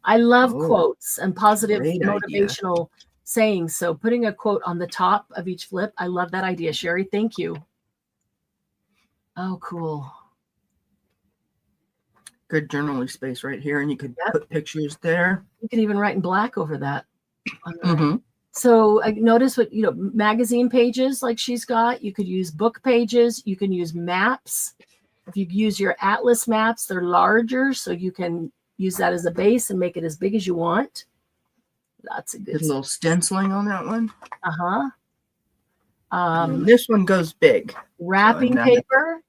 I love quotes and positive motivational sayings. So putting a quote on the top of each flip, I love that idea, Sherry. Thank you. Oh, cool. Good journaling space right here, and you could put pictures there. You could even write in black over that. So I notice what, magazine pages like she's got. You could use book pages. You can use maps. If you use your atlas maps, they're larger, so you can use that as a base and make it as big as you want. That's a good. A little stenciling on that one. This one goes big. Wrapping paper.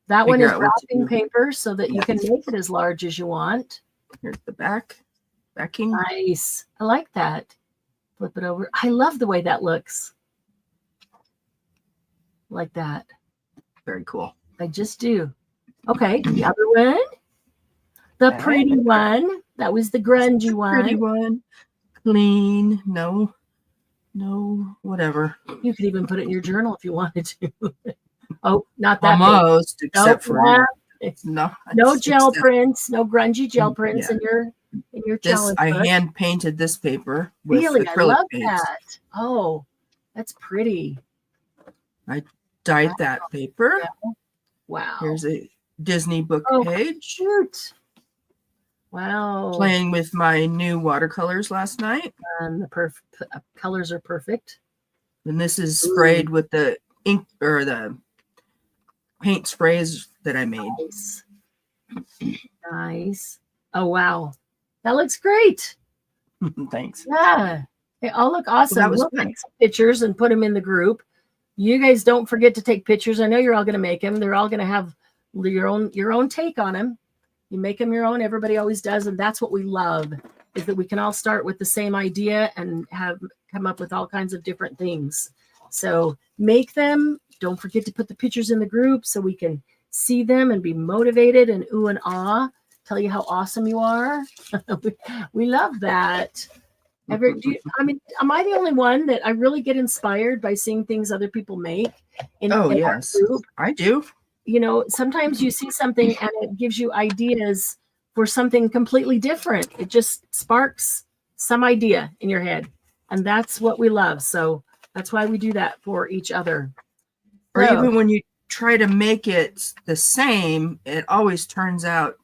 That one is wrapping paper so that you can make it as large as you want. Here's the backing. Nice. I like that. Flip it over. I love the way that looks. Like that. Very cool. I just do. Okay, the other one. The pretty one. That was the grungy one. Pretty one. Clean. No, whatever. You could even put it in your journal if you wanted to. Oh, not that almost, except for no gel prints, no grungy gel prints in your this. I hand painted this paper with acrylic I love paints. that. Oh, that's pretty. I dyed that paper. Yeah. Wow. Here's a Disney book page. Shoot. Wow. Playing with my new watercolors last night. And the colors are perfect. And this is sprayed with the ink or the paint sprays that I made. Nice. Oh, wow. That looks great. Thanks. Yeah. They all look awesome. Well, we'll take some pictures and put them in the group. You guys don't forget to take pictures. I know you're all going to make them. They're all going to have your own take on them. You make them your own. Everybody always does. And that's what we love, is that we can all start with the same idea and come up with all kinds of different things. So make them. Don't forget to put the pictures in the group so we can see them and be motivated and ooh and ah, tell you how awesome you are. We love that. Am I the only one that I really get inspired by seeing things other people make? In yes, group? I do. Sometimes you see something and it gives you ideas for something completely different. It just sparks some idea in your head. And that's what we love. So that's why we do that for each other. Or even when you try to make it the same, it always turns out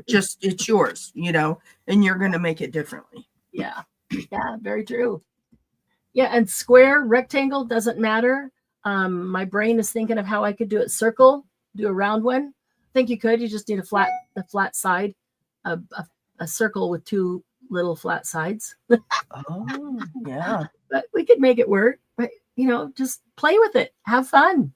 just it's yours, and you're going to make it differently. Yeah. Yeah, very true. Yeah, and square, rectangle, doesn't matter. My brain is thinking of how I could do it circle, do a round one. I think you could. You just need a flat side, a circle with 2 little flat sides. Oh, yeah. But we could make it work. But, just play with it. Have fun.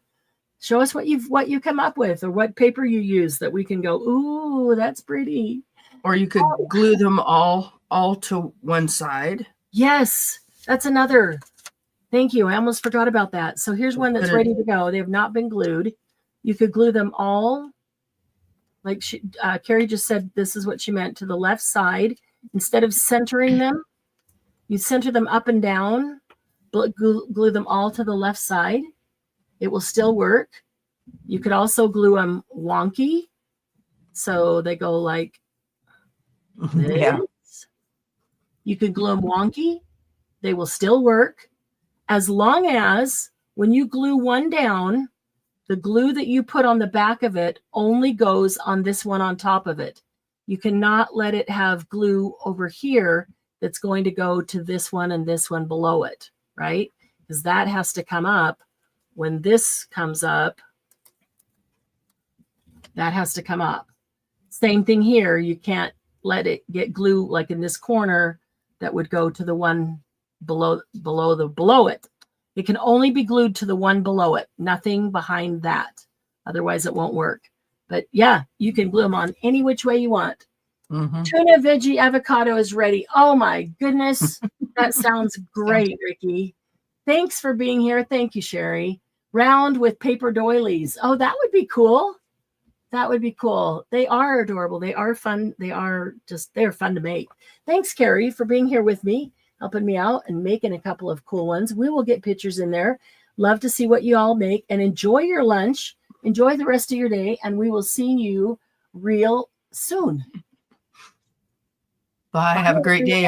Show us what you come up with, or what paper you use that we can go, ooh, that's pretty. Or you could glue them all to one side. Yes, that's another. Thank you. I almost forgot about that. So here's one that's ready to go. They have not been glued. You could glue them all. Like Carrie just said, this is what she meant, to the left side. Instead of centering them, you center them up and down, glue them all to the left side. It will still work. You could also glue them wonky. So they go like this. Yeah. You could glue them wonky. They will still work, as long as when you glue one down, the glue that you put on the back of it only goes on this one on top of it. You cannot let it have glue over here that's going to go to this one and this one below it, right? Because that has to come up. When this comes up, that has to come up. Same thing here. You can't let it get glue like in this corner that would go to the one below it. It can only be glued to the one below it, nothing behind that. Otherwise it won't work. But yeah, you can glue them on any which way you want. Mm-hmm. Tuna veggie avocado is ready. Oh my goodness. That sounds great, Ricky. Thanks for being here. Thank you, Sherry. Round with paper doilies. Oh, that would be cool. That would be cool. They are adorable. They are fun. They're fun to make. Thanks, Carrie, for being here with me, helping me out and making a couple of cool ones. We will get pictures in there. Love to see what you all make, and enjoy your lunch. Enjoy the rest of your day, and we will see you real soon. Bye. Have a great day.